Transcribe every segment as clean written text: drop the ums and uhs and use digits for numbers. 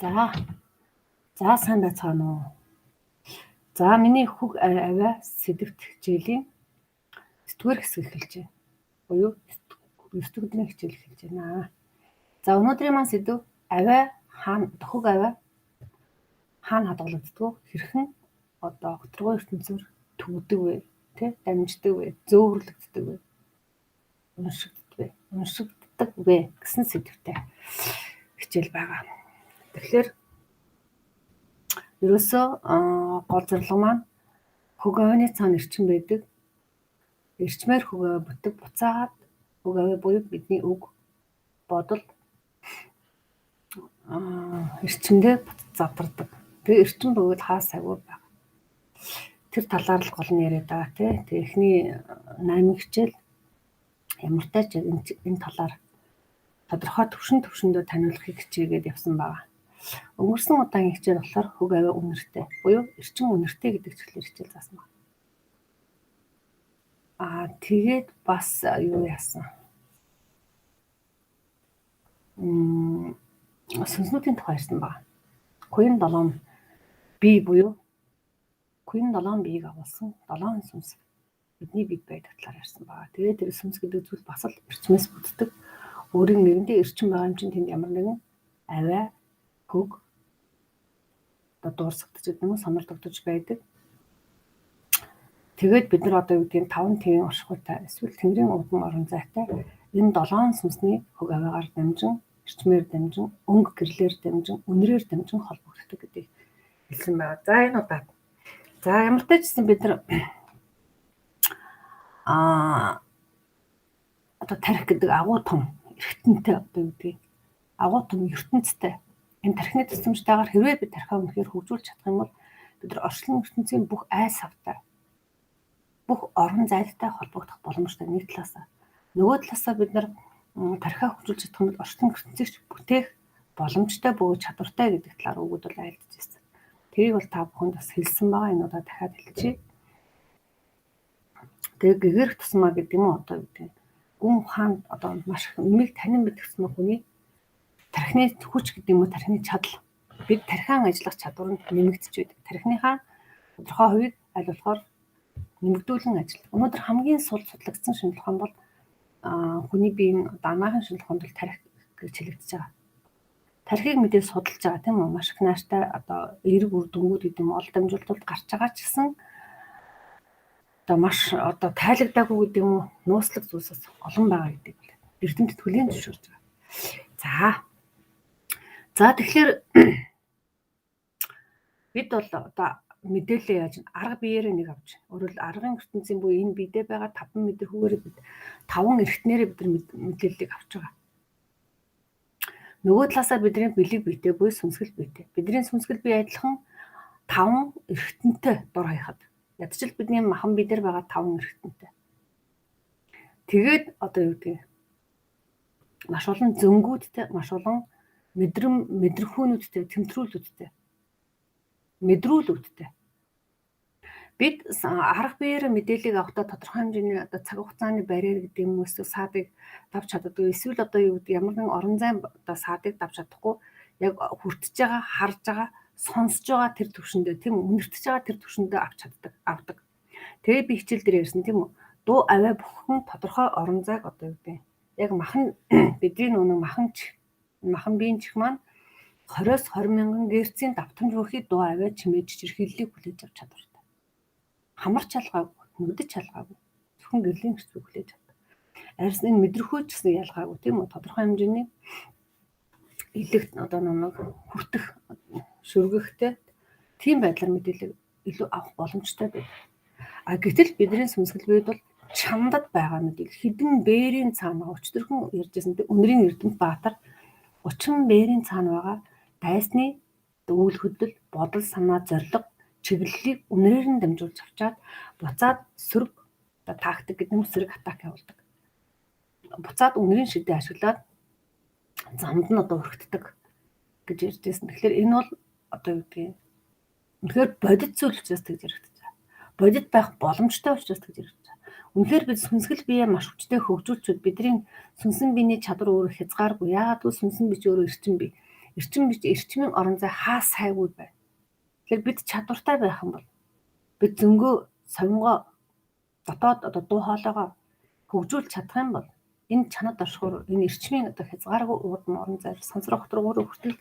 За сайн байцгаана уу. За миний хүүг аваа сэдвт хичээлийн 9-р хэсэг эхэлж байна. Буюу 9 өдрийн хичээл эхэлж байна. За өнөөдрийн маань сэдв аваа хаана хүүг аваа хаана хадгалагддаг вэ? Хэрхэн готргой ертөнцөөр төвдөг вэ? Тэ дамждаг вэ? Зөөвөрлөгддөг вэ? Уншигддаг вэ гэсэн сэдвтэй хичээл байгаа. Тэгэхээр ерөөсөө гол зорилго маань хөг авааны цаана эрчим байдаг. Эрчмээр хөг аваа бүтэг буцаад хөг аваа буюу бидний үг, бодол эрчимдээ задардаг. Тэгээ эрчим бөгөөд хаа сайгүй байна. Тэр талаар л гол нь яриад байгаа тий. Тэгээ эхний 8 хичээл ямар тач энэ талаар тодорхой төвшөндөө таниулахыг хичээгээд явсан байгаа. Өнгөрсөн удаагийн хичээл болохоор хөг аваа үнэртэй буюу эрчим үнэртэй гэдэг чиглэлээр хичээл заасан байна. Тэгээд бас юу яасан? Сүнснүүдийн тухай ярьсан байна. Куин 7 бие буюу Куин 7 биеийг агуулсан 7 сүнс бидний бие байдаг талаар ярьсан байна. Тэгээд тэр сүнс гэдэг зүйл бас л эрчмээс бүтдэг. Өөрийн нэгэндээ эрчим байгаа юм чинь тэнд ямар нэгэн аваа хөг дуурсагдаж гэдэг нь сонирдогдож байдаг. Тэгээд бид нар одоо юу гэдгийг 5 төвийн оршихуйтай эсвэл тэнгэрийн удам орон зайтай энэ 7 сүнсний хөг аваагаар дамжин, эрчмээр дамжин, өнгө гэрлээр дамжин, үнрээр дамжин холбогддог гэдгийг хэлсэн байна. За энэ удаад. За ямар ч гэсэн бид нар одоо тарих гэдэг агуу том эргэтэнтэй одоо юу гэдгийг агуу том ертөнцтэй энэ тархины тусламжтайгаар хэрвээ бид тархиа үнэхээр хөгжүүлж чадах юм бол бид нар орчлон ертөнцийн бүх айс автай бүх орон зайтай холбогдох боломжтой нэг талаасаа. Нөгөө талаасаа бид нар тархиа хөгжүүлж чадах юм бол орчлон ертөнцийг бүтээх боломжтой бөгөөд чадвартай гэдэг талаар өгөөд бол айлдаж байсан. Тэрийг бол та бүхэнд бас хэлсэн байгаа. Энэ удаа дахиад хэлчихье. Тэгээ гэгэрх тусмаа гэдэг юм уу одоо гэдэг. Гүн ухаанд одоо маш их нэмийг танин мэдэх тусмаа хүний тархины хүч гэдэг юм уу тархины чадал бид тархиан ажиллах чадвар нь нэмэгдэж байдаг. Тархиныхаа тодорхой хувийг аль болохоор нэмэгдүүлэн ажилладаг. Өнөөдөр хамгийн судлагдсан шинжилгээ ухаан бол хүний биеийн анагаахын шинжилгээ ухаанд бол тархи гэж хэлэгдэж байгаа. Тархийг мэдээ судалж байгаа тийм үү? Маш их нааштай одоо эерэг үр дүнгууд гэдэг юм ол дамжуулалт гарч байгаа ч гэсэн одоо маш одоо тайлагдаагүй гэдэг юм уу нууцлаг зүйлсээс олон байгаа гэдэг бол эрдэмтэд хүлээн зөвшөөрж байгаа. За тэгэхээр бид бол одоо мэдээлэл яаж арга биеэрээ нэг авч өөрөлд аргын ертөнцийн буюу энэ биедээ байгаа 5 мэдрэхүүгээр бид 5 эрхтнэрээ бид мэдээллийг авч байгаа. Нөгөө талаасаа бидний бэлэг биетэй буюу сүнсгэл биетэй. Бидний сүнсгэл бие адилхан 5 эрхтэнтэй дур хаяхад ядчил бидний махан бие дээр байгаа 5 эрхтэнтэй. Тэгээд одоо юу гэдэг маш олон зөнгүүдтэй, маш олон мэдрэмхүүнүүдтэй, тэмдрүүлүүдтэй, мэдрүүлүүдтэй. Бид арга биеэр мэдээллийг авахдаа тодорхой хэмжээний одоо цаг хугацааны барьер гэдэг юм уу эсвэл саадыг давж чаддаггүй эсвэл одоо юу гэдэг ямар нэгэн орон зай одоо саадыг давж чадахгүй яг хүртэж байгаа, харж байгаа, сонсож байгаа тэр төвшөндөө тийм үнэртэж байгаа тэр төвшөндөө авдаг. Тэгээ би хичээл дээр ярьсан тийм үү? Дуу аваа бүхэн тодорхой орон зайг одоо юу гэдэг яг махан бидний нүг махан биеийн чих маань 20-с 20 мянган герцийн давтамж бүхий дуу аваа чимээж чирхийллийг хүлээж авч чадвартай. Хамарч ялгаагүй, нүдэж ялгаагүй. Зөвхөн гэрлийн хэрцүүг хүлээж авдаг. Арьс энэ мэдрэмхүйч гэсэн ялгаагүй тийм үү? Тодорхой хэмжээний илэгт одоо нэг хүртэх шүргэхтэй тийм байдлаар мэдээлэл илүү авах боломжтой байдаг. Гэтэл бидний сүнсгэл биед бол чамдад байгаа мэдээлэл хідэн бээрийн цаана өчтөрхөн ярьжсэн өнрийн эрдэмт баатар 30 бээрийн цаана байгаа дайсны үйл хөдлөл, бодол, санаа, зориг, чиглэлийг үнрээр нь дамжуулж авчаад буцаад сөрөг одоо тактик гэдэг нь сөрөг атак явуулдаг. Буцаад үнрийн шидэд ашиглаад замд нь одоо өргөддөг гэж ярьжсэн. Тэгэхээр энэ бол одоо юу гэдэг үнэхээр бодит зүйл учраас тэгж яригдаж байгаа. Бодит байх боломжтой учраас тэгж яригдаж байгаа. Үнэхээр бид сүнсгэл биеэ маш хүчтэй хөгжүүлчихэд бидний сүнсэн биений чадвар өөрөө хязгааргүй. Яагаад гэвэл сүнсэн бие өөрөө эрчим бие. эрчимийн орон зай хаа сайгүй бай. Тэгэхээр бид чадвартай байх юм бол бид зөнгөө сонгоо дотоод дуу хоолойгоо хөгжүүлж чадах юм бол энэ чанад оршихур энэ эрчмийн хязгааргүй уудам орон зай сансрах хөтөлбөрөөр хүртэл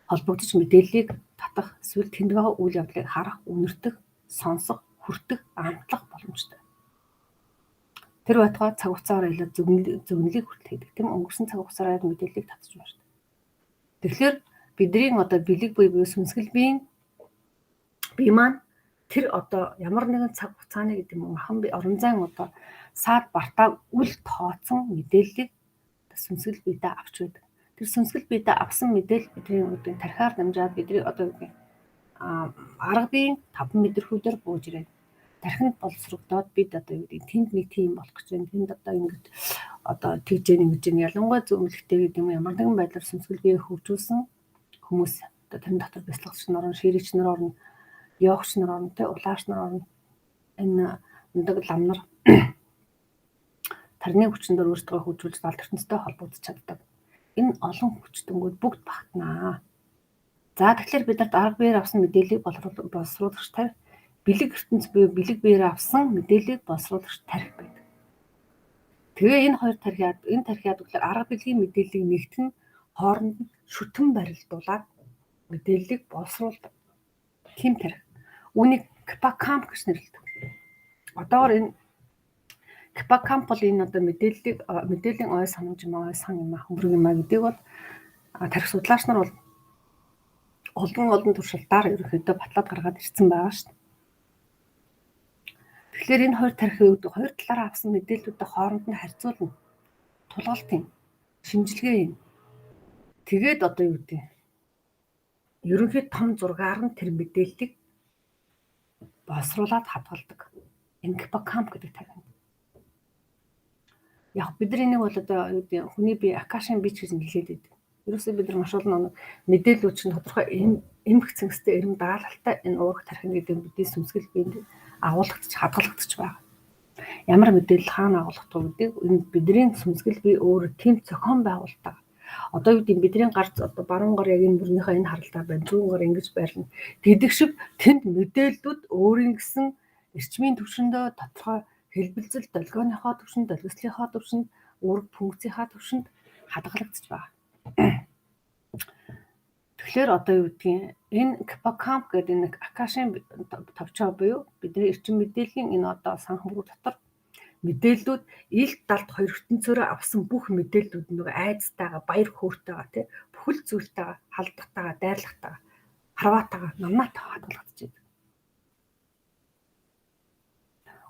холбогдож мэдээллийг татах эсвэл тэнд байгаа үйл явдлыг харах, үнэртэх, сонсох, хүртэх, амтлах боломжтой. Тэр байтугай цаг хугацаагаар илүү зөвнөлийг хүртэл хийдэг. Тийм өнгөрсөн цаг хугацаараа мэдээллийг татаж байна шүү дээ. Тэгэхээр бидний бэлэг буюу сүнсгэл бие маань тэр ямар нэгэн цаг хугацааны гэдэг юм махан орон зайн саад бартаа үл тооцсон мэдээллийг сүнсгэл биедээ авч байдаг. Тэр сүнсгэл биедээ авсан мэдээлэл бидний тархиар дамжаад бидний арга биеийн 5 мэдрэхүйдээр бууж ирээд тархинд боловсрогдоод бид тэнд нэг тийм болох гэж байна. Тэнд ингэж тэгж ингэж ялангуяа зөвлөлттэй гэдэг юм ямар нэгэн байдлаар сүнсгэл биеийг хөгжүүлсэн хүмүүс тань дотор бяцлагч нар орно, ширээч нар орно, явагч нар орно, улаач нар орно. Энэ мундаг лам нар тарны хүчнээр өөрсдөө хөгжүүлж аль ертөнцтэй холбогдож чаддаг. Энэ олон хүчтэнгүүд бүгд багтнаа. За тэгэхээр бид нарт арга биеэр авсан мэдээллийг боловсруулагч тарих, бэлэг ертөнц буюу бэлэг биеэр авсан мэдээллийг боловсруулагч тарих байдаг. Тэгээ энэ хоёр тархиад гэхээр арга бэлгийн мэдээллийг нэгтгэн хооронд нь шүтэн барилдуулаад мэдээллийг боловсруулдаг. Тийм тарих. Үүнийг гиппокамп гэж нэрлэдэг. Одоогоор энэ гиппокамп бол энэ мэдээллийн ой санамж юм ой сан юм хөмбөрг юм гэдэг бол тарих судлаач нар бол олон туршилтаар ерөнхийдөө батлаад гаргаад ирсэн байгаа шүү дээ. Тэгэхээр энэ хоёр тархины үед хоёр талаараа авсан мэдээллүүдээ хооронд нь харьцуулна. Тулгалтын шинжилгээ юм. Тэгээд ерөнхий том зургаар нь тэр мэдээллийг боловсруулад хадгалдаг. Энэ гиппокамп гэдэг тархинд. Яг бид нар энийг бол хүний бие акашийн биеч гэж нэрлэдэг байдаг. Ерөөсөө бид нар маш олон мэдээллүүд чинь тодорхой эмх цэнгстэй эрэм даалгалтай энэ уурах тархин гэдэг бидний сүнсгэл биед агуулгадж хадгалагдчих байгаа. Ямар мэдээлэл хаана агуулгах вэ гэдэг энэ бидний сүнсгэл бие өөр тийм зохион байгуулалтаа. Бидний гарц баруун гар яг энэ бүрнийхээ энэ харалтаа байна. Зүүн гар ингэж байрлана. Гэдэг шиг тэнд мэдээллүүд өөрийн гэсэн эрчмийн түвшиндөө тодорхой хэлбэлзэл долгионыхоо түвшинд, долгислынхаа түвшинд, үүрэг функцийнхаа түвшинд хадгалагдчих байгаа. Тэгэхээр энэ гиппокамп гэдэг энэ акашийн товчоо буюу бидний эрчим мэдээллийн энэ санхүүр дотор мэдээллүүд ил далд хоёр ертөнцөөрөө авсан бүх мэдээллүүд нөгөө айцтайгаа, баяр хөөртэйгаа, бүхэл зүйлтэйгаа, халдахтайгаа, дайрлахтайгаа, харваатайгаа, намнаатайгаа хадгалагдаж байдаг.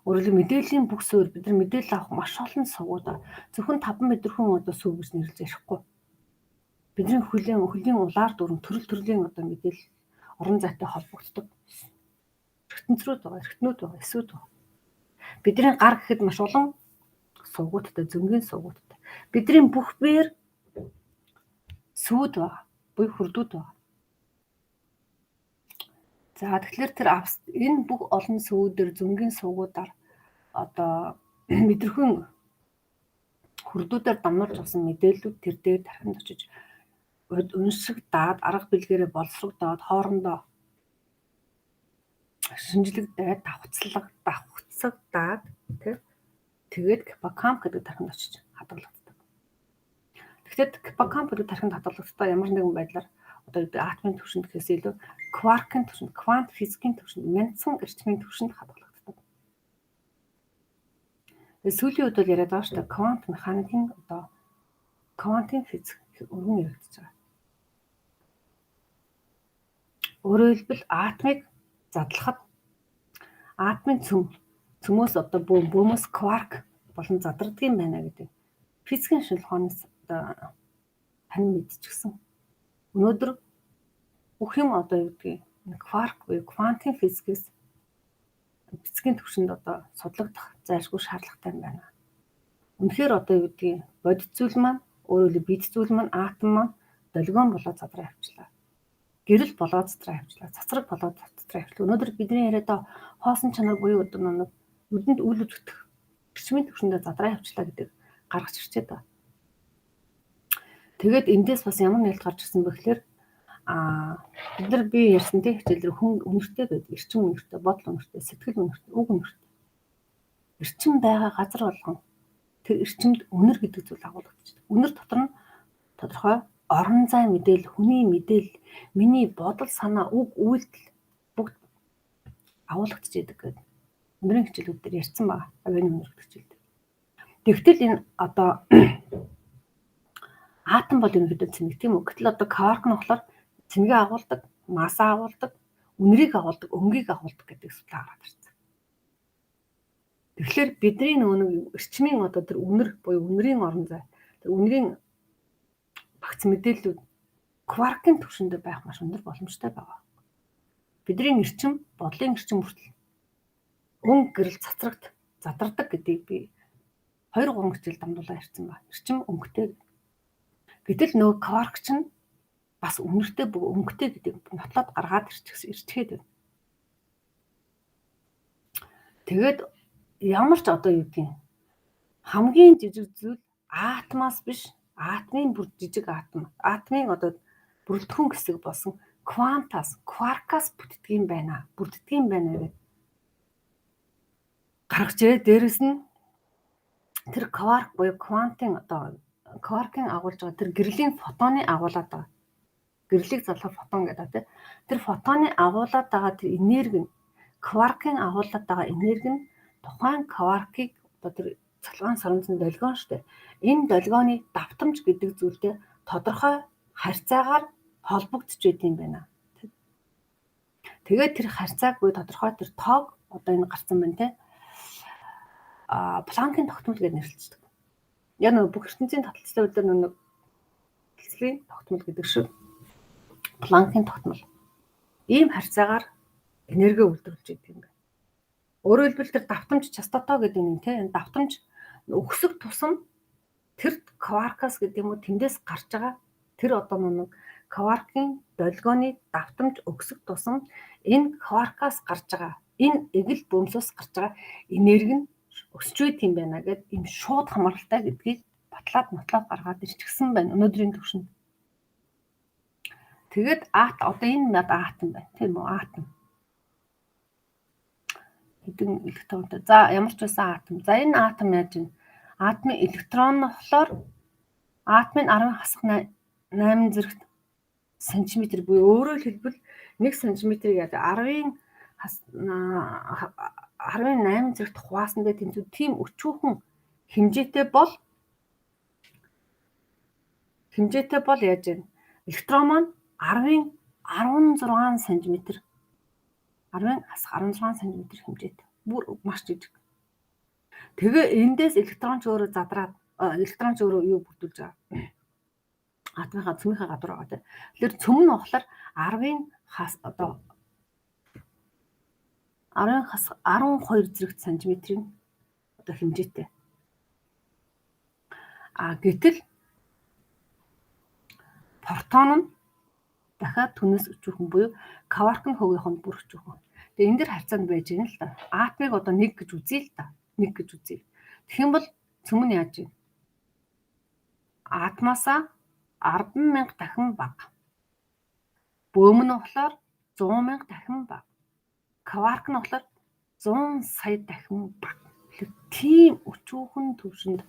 Өөрөлдөө мэдээллийн бүх суурь бид нар мэдээлэл авах маш олон сувгууд зөвхөн 5 мэдрэхүүн сүв гэж нэрлэж ярихгүй. Бидний хөлийн улаар дүрм төрлийн мэдээлэл орон зайтай холбогддог ертөнцрүүд байгаа, эргэтнүүд байгаа, эсүүд байгаа. Бидний гар гэхэд маш олон сувгуудтай, зөнгийн сувгуудтай. Бидний бүх биеэр сүүд байгаа, буюу хүрдүүд байгаа. За тэгэхээр энэ бүх олон сүүдээр зөнгийн сувгуудаар мэдрэхүүн хүрдүүдээр дамнуулж авсан мэдээллүүд тэр дээр тархинд очиж уншигдаад арга бэлгээрээ боловсрогдоод хоорондоо шинжлэгдээд давхцагдаад тэгээд гиппокамп гэдэг тархинд очиж хадгалагддаг. Тэгэхээр гиппокамп гэдэг тархинд хадгалагдтаа ямар нэгэн байдлаар атомын түвшинд гэхээс илүү кваркын түвшинд, квант физикийн түвшинд, мяндсан эрчмийн түвшинд хадгалагддаг. Сүүлийн үед бол яриад байгаа шүү дээ. Квант механикийн квантын физик өргөн яригдж байгаа. Өөрөөр хэлбэл атомыг задлахад атомын цөмөөс бөөмөөс кварк болон задарддаг юм байна гэдэг физикийн шинжилгээноос тань мэдчихсэн. Өнөөдөр бүх юм кварк буюу квантын физикээс физикийн түвшинд судлагдах зайлшгүй шаардлагатай юм байна. Үнэхээр бодит зүйл маань өөрөөр хэлбэл бит зүйл маань атом маань долгион болоод задраа авчлаа. Гэрэл болоод задраа авчлаа. Цацраг болоод задраа авчлаа. Өнөөдөр бидний яриад хоосон чанар буюу нүдэнд үл үзэгдэх эрчмийн түвшиндээ задраа авчлаа гэдэг гаргаж ирчээд байна. Тэгээд эндээс бас ямар нэлт гарч ирсэн бэ гэхээр бид нар би ярьсан тийм хичээлээр хүн үнэртэй байдаг, эрчим үнэртэй, бодол үнэртэй, сэтгэл үнэртэй, үг үнэртэй. Эрчим байгаа газар болгон тэр эрчимд үнэр гэдэг зүйл агуулгадчихдаг. Үнэр дотор нь тодорхой орон зай мэдээлэл, хүний мэдээлэл, миний бодол, санаа, үг, үйлдэл бүгд агуулгадчихдаг гэдэг. Өнөөдрийн хичээлүүд дээр ярьсан байгаа. Авийн үнэр гэдэг хичээлд. Тэгвэл энэ одоо атом бол ерөнхийдөө цэник тийм үү? Гэтэл одоо кварк нь болохоор цэнгээ агуулдаг, масаа агуулдаг, үнэрийг агуулдаг, өнгийг агуулдаг гэдэг зүйл гараад ирсэн. Тэгэхээр бидний нөгөө эрчмийн одоо тэр үнэр буюу үнэрийн орон зай, тэр үнэрийн багц мэдээллүүд кваркын түвшинд байх маш өндөр боломжтой байгаа. Бидний эрчим, бодлын эрчим хүртэл өнгө гэрэл цацрагт задардаг гэдгийг би 2-3 хичээл дамжуулаад ярьсан байна. Эрчим өнгөтэй. Гэтэл нөгөө кварк чинь бас үнэртэй өнгөтэй гэдэг нотлоод гаргаад ирчихэд байна. Тэгээд ямар ч одоо юу гэдгийг хамгийн жижиг зүйл атомаас биш, атомын бүр жижиг атом, атомын одоо бүрэлдэхүүн хэсэг болсон квантаас, кваркаас бүтдэг юм байна. Бүрддэг юм байна гэдэг. Гаргаж ирээ. Дээрэс нь тэр кварк буюу квантын одоо кваркын агуулж байгаа тэр гэрлийн фотоны агуулад байгаа. Гэрлийг залгах фотон гэдэг тийм. Тэр фотоны агуулад байгаа тэр энерги нь кваркын агуулад байгаа энерги нь тухайн кваркийг одоо тэр цалгаан соронзон долгион штэ. Энэ долгионы давтамж гэдэг зүйлтэй тодорхой харьцаагаар холбогдож байт юм байна. Тэгээд тэр харьцааг буюу тодорхой тэр тоог одоо энэ гарсан байна тийм. Планкийн тогтмол гэж нэрлэдэг. Яг нэг бүх ертөнцийн таталцлын үед нэг хэлцлийн тогтмол гэдэг шиг Планкийн тогтмол. Ийм харьцаагаар энерги үйлдвэрлэж идэг юм байна. Өөрөөр хэлбэл тэр давтамж частота гэдэг юм тийм. Давтамж өгсөх тусам тэр кваркас гэдэг юм уу тэндээс гарч байгаа тэр одоо нэг кваркын долгионы давтамж өгсөх тусам энэ кваркас гарч байгаа энэ эгэл бөмбөсөөс гарч байгаа энерги нь өсч байт юм байна гэд ийм шууд хамааралтай гэдгийг батлаад нотлоод гаргаад ирчихсэн байна өнөөдрийн түвшинд. Тэгээд одоо энэ атом байна тийм үү атом. Хэдэн электронтой. За ямар ч байсан атом. За энэ атом яаж вэ? Атомын электрон нь болохоор атомын 10 хасах 8 зэрэгт сантиметр буюу өөрөөр хэлбэл 1 см-ийг 10-8 зэрэгт хуваасан дээр тэнцүү тийм өчүүхэн хэмжээтэй бол яаж вэ? Электрон маань 10-16 см 10 хасах 16 см хэмжээтэй. Бүр маш жижиг. Тэгээ эндээс электрон ч өөрөө задраад электрон ч өөрөө юу бүрдүүлж байгаа. Атомынхаа цөмийнхаа гадуур байгаа тийм. Тэгэхээр цөм нь болохоор 10-ын хас одоо 10 хас 12 зэрэгт сантиметрийн одоо хэмжээтэй. Гэтэл протон нь дахиад түнээс өчүүхэн буюу кварк нь хувийнхонд бүр өчүүхэн. Тэгээ энэ дэр харьцаанд байж байна л да. Атомыг одоо 1 гэж үзье л да. 1 гэж үзье. Тэгэх юм бол цөм нь яаж вэ? Атомаасаа 10,000 дахин бага. Бөөм нь болохоор 100,000 дахин бага. Кварк нь болохоор 100 сая дахин бага. Тийм өчүүхэн түвшинд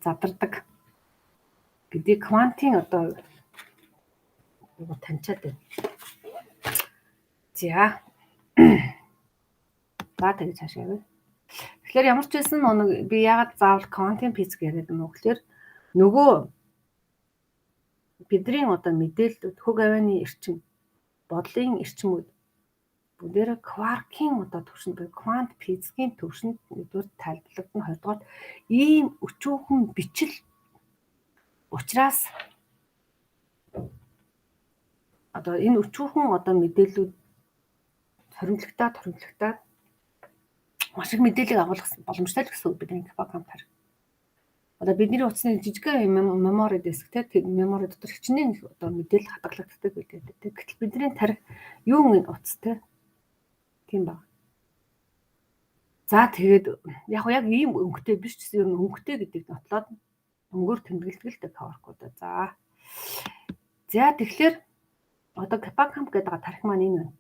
задардаг гэдэг квантын одоо таньчаад байна. За. Тэгээд цааш явъя. Тэгэхээр ямар ч байсан би яагаад заавал квантын физик яриад юм бэ гэхээр нөгөө бидний одоо мэдээлэлүүд хөг авианы эрчим, бодлын эрчимүүд бүгдээрээ кваркын одоо түвшинд буюу квант физикийн түвшинд нэгдүгээр тайлбарлагдана, хоёрдугаар ийм өчүүхэн бичил учраас одоо энэ өчүүхэн одоо мэдээллүүд хоримтлагтаад маш их мэдээллийг агуулгах боломжтой л гэсэн үг бидний гиппокампаар. Одоо бидний утасны жижигхэн мемори диск тийм мемори дотор хичнээн одоо мэдээлэл хадгалагддаг гэдэг. Гэтэл бидний тарих юу энэ утастай тийм баг. За тэгээд яг ийм өнгөтэй биш гэсэн юм өнгөтэй гэдгийг нотлоод өнгөөр тэмдэглэдэг кваркуудаа. За тэгэхээр одоо Кипакамп гэдэг тархи маань энэ байна.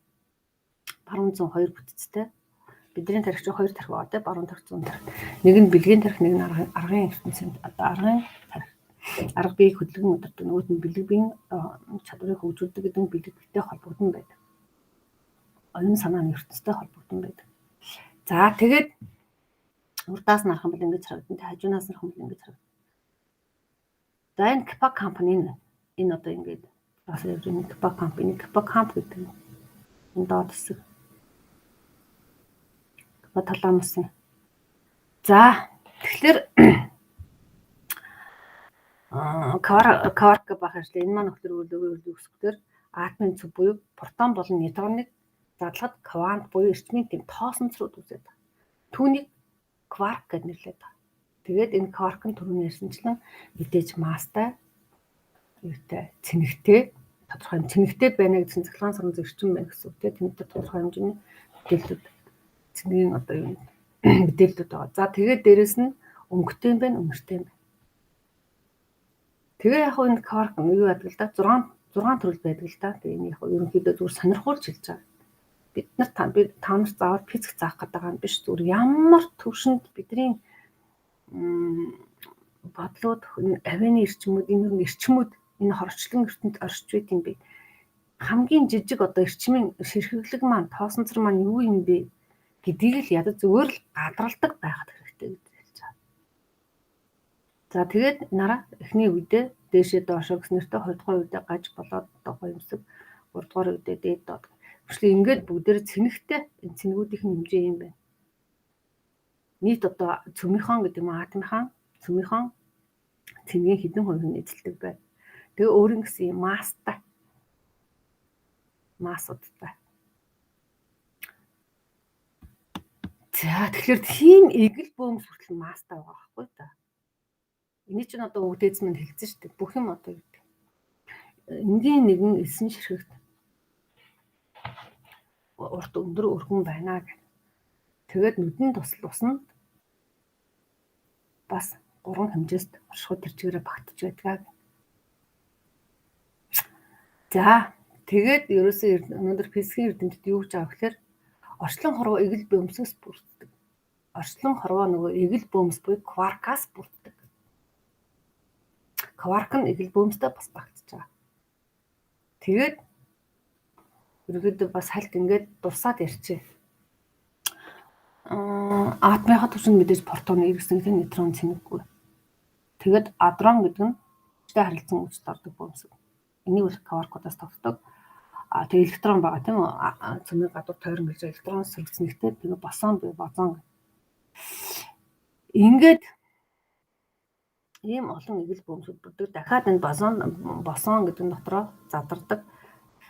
Баруун зүүн хоёр бүтцтэй. Бидний тархи чинь хоёр тархи байгаа те, баруун тархи, зүүн тархи. Нэг нь бэлгийн тархи, нэг нь аргын ертөнцийн одоо аргын тархи. Арга биеийг хөдөлгөн удирдаг, нөгөөт нь бэлэг биеийн чадварыг хөгжүүлдэг гэдэг нь бэлэг биетэй холбогдсон байдаг. Оюун санааны ертөнцтэй холбогдсон байдаг. За тэгээд урдаас нь харах юм бол ингэж харагдана. Хажуунаас нь харах юм бол ингэж харагдана. За энэ Кипакамп энэ одоо ингэж бас энэ Кипакамп гэдэг энэ доод хэсэг. Таламусын. За тэгэхээр кварк бах ажил энэ маань нөхдөр үйлдвэрлэдэг үсгээр атомын цөв буюу протон болон нейтроныг задлахад квант буюу эрчмийн тэм тоосонцрууд үүсэж байгаа. Түүнийг кварк гэж нэрлэдэг. Тэгээд энэ кварк нь түрүүний ярьсанчлан мэдээж масстай, цэнэгтэй, тодорхой цэнэгтэй байна гэсэн цахилгаан сармын эрчим байна гэсэн үг. Тэмдэгтэй тодорхой хэмжээний мэдээлэлүүд цэнгийн одоо юм мэдээлэлүүд байгаа. За тэгээд дээрэс нь өнгөтэй юм байна, үнэртэй юм байна. Тэгээ яг энэ кварк нь юу байдаг л да? 6 төрөл байдаг л да. Тэгээ энэ яг ерөнхийдөө зүгээр сонирхуулж хэлж байгаа. Бид нар заавал физик заах гэдэг юм биш, зүгээр ямар төвшөнд бидний бодлууд, авианы эрчмүүд, энэ хорчлон ертөнд оршиж байт юм бэ? Хамгийн жижиг одоо эрчмийн ширхэглэг маань, тоосонцор маань юу юм бэ гэдгийг л ядаж зүгээр л гадралдаг байхад хэрэгтэй гэж хэлж байгаа. За тэгээд нараа эхний үедээ дээшээ доошоо гэснээрээ 2 дугаар үедээ гаж болоод одоо гоёмсог, 3 дугаар үедээ дээд доод. Хүчлээ ингээд бүгдээр цэнэгтэй энэ цэнэгүүдийн хэмжээ юм байна. Нийт одоо цөмийнхөө гэдэг юм атомынхаа цөмийнхөө цэнгийн хэдэн хувийг эзэлдэг байна. Тэгээ өөрийн гэсэн юм массуудтай. За тэгэхээр тийм эгэл бөөмс хүртэл масстай байгаа байхгүй та. Эний чинь одоо өвдөөц манд хэлсэн шүү дээ. Бүх юм одоо гэдэг. Энгийн нэгэн элсэн ширхэгт урт өндөр өргөн байна гэх. Тэгээд нүдэн тусанд бас 3 хэмжээст оршихуй тэрчгээрээ багтж байдаг. За тэгээд ерөөсөө өнөөдөр физикийн эрдэмтэд юу гэж байгаа гэхээр орчлон хорвоо эгэл бөөмсөөс бүрддэг. Орчлон хорвоо нөгөө эгэл бөөмс буюу кваркаас бүрддэг. Кварк нь эгэл бөөмстэй бас багтж байгаа. Тэгээд ерөөдөө бас хальт ингээд дурсаад ярьчих. Атомынхаа түвшинд мэдээж протон, эргэсэн нейтрон цэнэггүй. Тэгээд адрон гэдэг нь хүчтэй харилцан үүсэлд ордог бөөмс. Энийг бол кваркуудаас тогтдог. Тэгээ электрон байгаа тийм үү? Цөмийн гадуур тойрон гэж электрон сэргцэнэгтэй тэгээ босон буюу бозон. Ингээд ийм олон эгэл бөөмсүүд бүрддэг. Дахиад энэ босон гэдэг нь дотроо задардаг.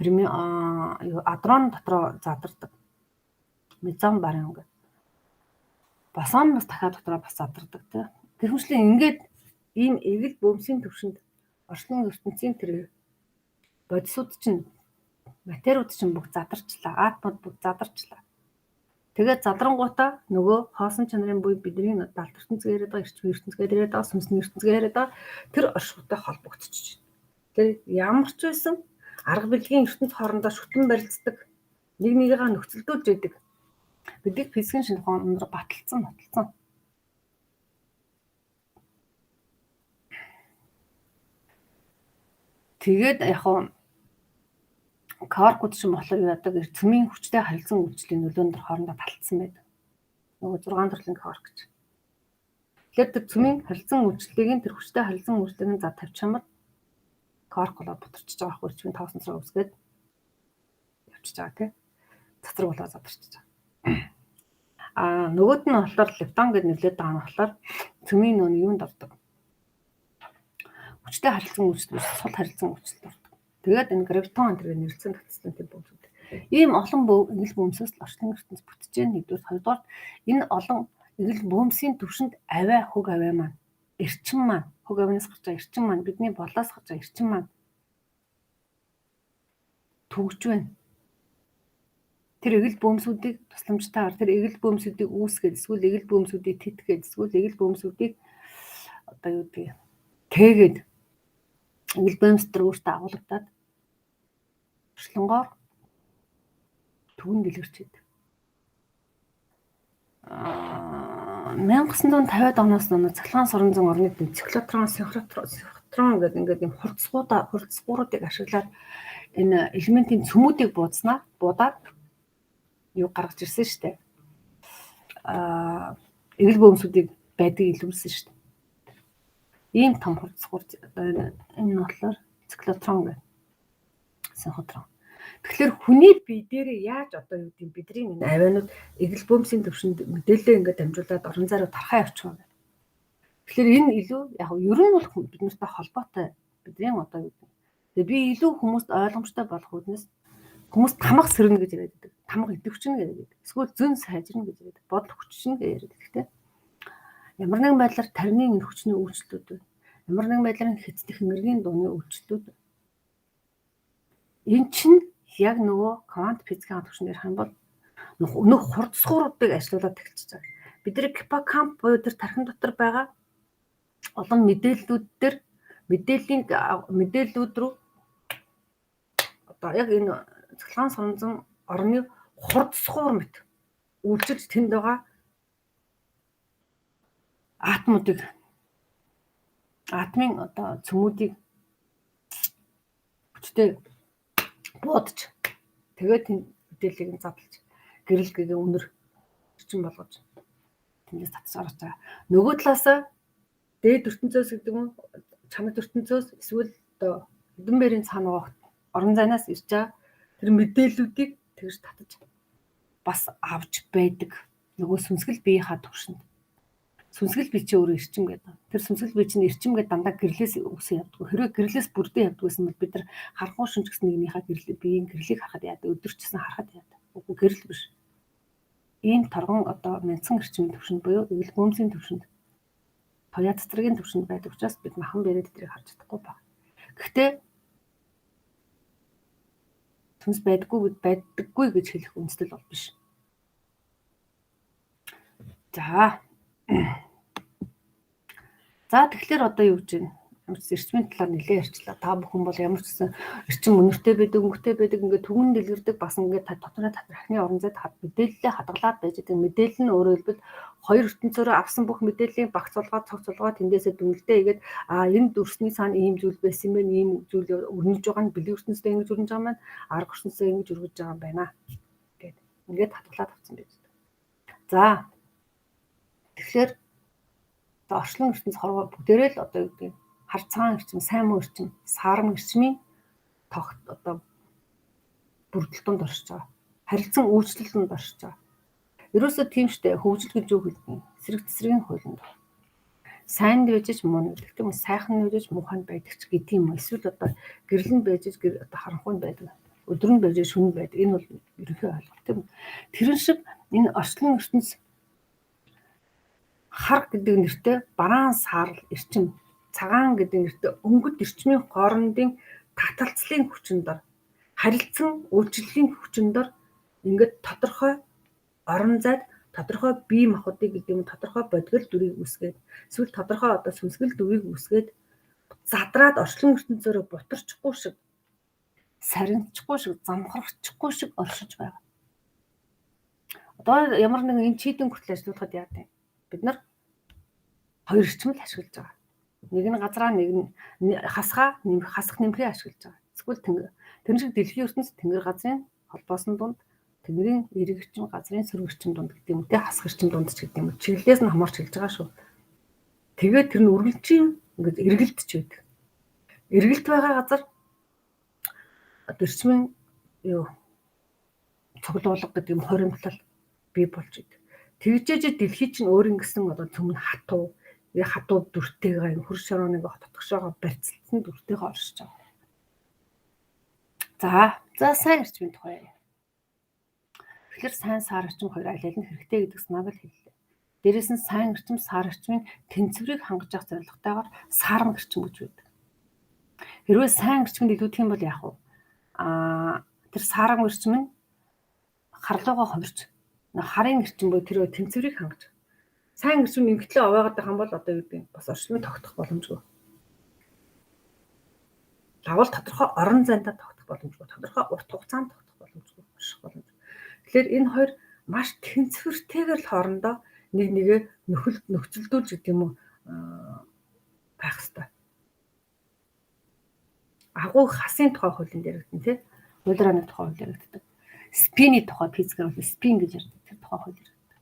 Адрон дотроо задардаг. Мезон барин гэдэг. Босон бас дахиад дотроо бас задардаг тийм. Тэр хүчлээ ингээд ийм эгэл бөөмсийн төвшөнд орчлон ертөнцийн тэр бодисууд чинь материуд чинь бүх задарчлаа. Атомууд бүх задарчлаа. Тэгээд задрангуудаа нөгөө хоосон чанарын буй бидний далд ертөнцөөр яриад байгаа, эрчим ертөнцөөр яриад байгаа, сүнсний ертөнцөөр яриад байгаа тэр оршихуйтай холбогдчихж байна. Тэр ямар ч байсан арга билгийн ертөнц хоорондоо шүтэн барилцдаг, нэг нэгийгээ нөхцөлдүүлж яадаг. Бидний физикийн шинж ухаанаар баталсан. Тэгээд яг кваркууд чинь болохоор юу яадаг цөмийн хүчтэй харилцан үйлчлэлийн нөлөөнд хоорондоо талтсан байдаг. Нөгөө 6 төрлийн кварк гэж. Тэгэхээр тэр цөмийн харилцан үйлчлэлийн тэр хүчтэй харилцан үйлчлэлийн зав тавьчихсан бол кварк болоод бутарчж байгаа хэрэг чинь тоосонцроо үсгээд явчихж байгаа тийм. Цацраг болоод задарчж байгаа. Нөгөөд нь болохоор лептон гэж нэрлэдэг байгаа нь болохоор цөмийн нөө юунд ордог. Хүчтэй харилцан үйлчлэл, сул харилцан үйлчлэл ордог. Тэгээд энэ гравитон энтергээ нэрлсэн татсан тийм бөөмсүүд. Ийм олон эгэл бөөмсөөс л орчлон ертөнц бүтэж байна. Нэгдүгээр, хоёрдугаар энэ олон эгэл бөөмсийн төвшөнд хөг авиа маань, эрчим маань, хөг авианаас гарч байгаа эрчим маань, бидний болоос гарч байгаа эрчим маань төгж байна. Тэр эгэл бөөмсүүдийг тусламжтайгаар тэр эгэл бөөмсүүдийг үүсгээд, эсвэл эгэл бөөмсүүдийг тэтгэхэд, эсвэл эгэл бөөмсүүдийг одоо юу гэдэг Тэгээд эгэл бомстер өөртөө агуулгадаад туршлангоор түгэн дэлгэрчээд 1950-ад оноос цахилгаан соронзон орны циклотрон, синхротрон гэдэг ингээд юм хурцгууруудыг ашиглаад энэ элементийн цөмүүдийг буудаад юу гаргаж ирсэн шүү дээ. Эгэл бөмсүүдийг байдгийг илрүүлсэн шүү дээ. Ийм том хурцгуур энэ нь болохоор циклотрон гэдэг синхротрон. Тэгэхээр хүний бие дээр яаж одоо юу гэдэг бидний энэ авианууд эгэл бөмсийн төвшөнд мэдээлэл ингээд дамжуулаад орон зай руу тархаа явуучих байна. Тэгэхээр энэ илүү яг ер нь бол бид нартай холбоотой бидний одоо юу гэдэг. Тэгээ би илүү хүмүүст ойлгомжтой болох үүднээс хүмүүс тамга сэрнэ гэж яриад байдаг. Тамга идэвхжинэ гэж яриад. Эсвэл зөн сайжирна гэж яриад. Бодол хүчшин гэж яриад. Гэхдээ ямар нэгэн байдлаар тарины энэ хүчний үйлчлэлүүд байна. Ямар нэгэн байдлаар хэцдэх энергийн дууны үйлчлэлүүд. Энэ чинь яг нөгөө квант физикийн төвшнөр хам бол өнөө хурцгууруудыг ажилуулад эхэлчихэж байгаа. Бидний гиппокамп буюу тэр тархин дотор байгаа олон мэдээллүүд рүү одоо яг энэ цахилгаан соронзон орны хурцгуур мэт үйлчилж тэнд байгаа атомын одоо цөмүүдийг хүчтэй буудаж тэгээд тэнд мэдээллийг задлаж гэрэл гэгээ өнөр орчин болгож тэндээс татж гаргаж байгаа. Нөгөө талаасаа дээд ертөнцөөс гэдэг нь чанад ертөнцөөс эсвэл одоо хэдэн бэрийн цаана орон зайнаас ирж байгаа тэр мэдээллүүдийг тэгж татаж бас авч байдаг. Нөгөө сүнсгэл биеийнхаа төвшөнд. Сүнсгэл бие чинь өөрөө эрчим гэдэг. Тэр сүнсгэл бие чинь эрчим гэдэг дандаа гэрлээс үсэн явдаг. Хэрвээ гэрлээс бүрдээ явдаг гэсэн бол бид нар харанхуй шинж гэсэн нэгнийхээ биеийн гэрлийг харахад яадаг, өдөрчсөн харахад яадаг. Үгүй гэрэл биш. Ийм торгон одоо мэдсэн эрчимийн төвшөнд буюу эгэл бөмсийн төвшөнд тоя цэцэргийн төвшөнд байдаг учраас бид махан бэрээд тэрийг харж чадахгүй байна. Гэхдээ сүнс байдаггүй гэж хэлэх үндэслэл бол биш. За тэгэхээр одоо юу гэж байна? Ямар ч эрчмийн талаар нэлээд ярьчлаа. Та бүхэн бол ямар ч гэсэн эрчим өнөртэй байдаг, өнгөтэй байдаг ингээд түгэн дэлгэрдэг бас ингээд дотны тархины орон зайд мэдээлэлээ хадгалаад байж байгаа. Мэдээлэл нь өөрөөр хэлбэл хоёр ертөнцөөрөө авсан бүх мэдээллийг багцуулгаад цогцолгоод тэндээсээ дүнэлтээ хийгээд энэ дүрсний цаана ийм зүйл байсан юм байна, ийм зүйл өрнөж байгаа нь бэлэг ертөнцтэй ингэж өрнөж байгаа маань арга ертөнцтэй ингэж өргөж байгаа юм байна гэд ингээд хадгалаад авсан байж байгаа. За тэгэхээр орчлон ертөнц хорвоо бүгдээрээ л одоо юу гэдэг хар цагаан эрчим, сайн муу эрчим, саарм эрчмийн тогт одоо бүрдэлтэнд оршиж байгаа. Харилцан үйлчлэлтэнд оршиж байгаа. Ерөөсөө тийм штэ хөгжил гэж юу хэлдэг? Эсрэг тесрэгийн хуулинд. Сайн байж ч муу нэг тийм сайхан байж ч муухай байдаг ч гэдэг юм. Эсвэл одоо гэрэл нь байж ч одоо харанхуй байдаг. Өдөр нь байж шөнө байдаг. Энэ бол ерөнхий ойлголт тийм. Тэрэн шиг энэ орчлон ертөнц хар гэдэг нэртэй бараан саарл эрчим, цагаан гэдэг нэртэй өнгөт эрчмийн хоорондын таталцлын хүчин дор харилцан үйлчлэлийн хүчин дор ингээд тодорхой орон зайд тодорхой бие махбодыг гэдэг юм тодорхой бодгол дүрийг үсгээд эсвэл тодорхой одоо сүнсгэл дүрийг үсгээд задраад орчлон ертөнцөөрөө бутарчихгүй шиг сарничгүй шиг замхарчихгүй шиг оршиж байгаа. Одоо ямар нэгэн энэ чийдэн хүртэл ажиллахад яадаг? Бид нар хоёр эрчмэл ашиглаж байгаа. Нэг нь газраа, нэг нь хасах нэмхээ ашиглаж байгаа. Эсвэл тэр шиг дэлхийн ертөнц тэнгэр газрын холбоосон дунд тэнгэрийн эрэг эрчим, газрын сөрөг эрчим дунд гэдэг юм те хасах эрчим дунд ч гэдэг юм. Чиглэлээс нь хамаарч хэлж байгаа шүү. Тэгээд тэр нь үргэлжийн ингээд эргэлдэж байдаг. Эргэлт байгаа газар эрчмийн цуглуулга гэдэг юм хоримтлал бий болж идэг. Тэгжээж дэлхий чинь өөр ингэсэн одоо цөмн хатуу дүртэйгээ хөр шорооныг хототгошоогоо барьцлсан дүртэйгээ оршиж байгаа. За сайн эрчмийн тухай. Тэгэхээр сайн саар эрчим хоёр аль аль нь хэрэгтэй гэдэг санааг л хэллээ. Дээрээс нь сайн эрчим саар эрчмийн тэнцвэрийг хангаж явах зорилготойгоор саарм эрчим гэж байдаг. Хэрвээ сайн эрчмэнд илүүдэх юм бол яах вэ? Тэр саарм эрчим нь харлуугаа хувирч харын эрчим буюу тэр тэнцвэрийг хангаж. Сайн эрчим нэмэгтлээ овоогоод байгаа юм бол одоо юу гэдэг бас орчлон тогтох боломжгүй. Лавал тодорхой орон зайдаа тогтох боломжгүй, тодорхой урт хугацаанд тогтох боломжгүй, унших боломжгүй. Тэгэхээр энэ хоёр маш тэнцвэртэйгээр л хоорондоо нэг нэгээ нөхцөлдүүлж гэдэг юм уу байх хэрэгтэй. Агуу хасын тухай хуулийн дээр гэдэг нь тий. Хуулиараа тухай хууль яригддаг. Спиний тухай физикээр бол спин гэж ярьдаг. Тэр тухай хууль яригддаг.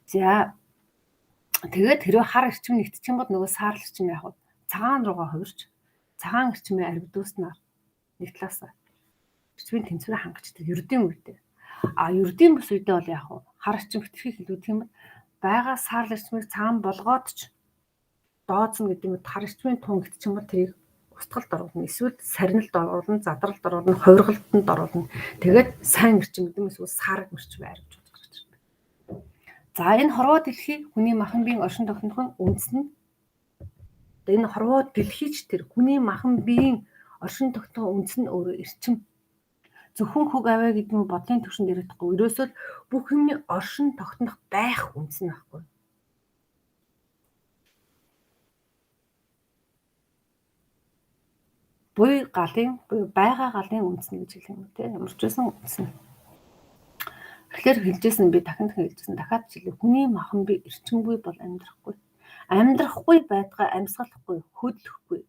За тэгээд хэрвээ хар эрчим нэгтгэх юм бол нөгөө саарл эрчим яг цагаан руугаа хувирч цагаан эрчимээ арвидууснаар нэг талаас эрчмийн тэнцвэрийг хангачдаг ердийн үедээ. Ердийн бус үедээ бол яг хар эрчим хэтэрхийг хэлүүлдэг юм бол байгаа саарл эрчмийг цагаан болгоод ч дооцно гэдэг нь хар эрчмийн тун гэдэг чинь бол тэрийг устгалд оруулна. Эсвэл сарнилд оруулна, задралд оруулна, хувиргалтанд оруулна. Тэгээд сайн эрчим гэдэг нь эсвэл сараг эрчим арвиж гарч ирдэг. За энэ хорвоо дэлхий хүний махан биеийн оршин тогтнохын үндэс нь энэ хорвоо дэлхийч тэр хүний махан биеийн оршин тогтнохын үндэс нь өөрөө эрчим. Зөвхөн хөг аваа гэдэг нь бодлын түвшинд ярихгүй. Ерөөсөө бүх юмны оршин тогтнох байх үндэс нь байхгүй. Буй байгаа галын үндэс нь гэж хэлэх юм те. Ямар ч байсан үндэс нь. Тэгэхээр хэлжсэн би дахин хэлжсэн. Дахиад жишээ хүний махан бие эрчимгүй бол амьдрахгүй. Амьдрахгүй байдгаа амьсгалахгүй, хөдлөхгүй,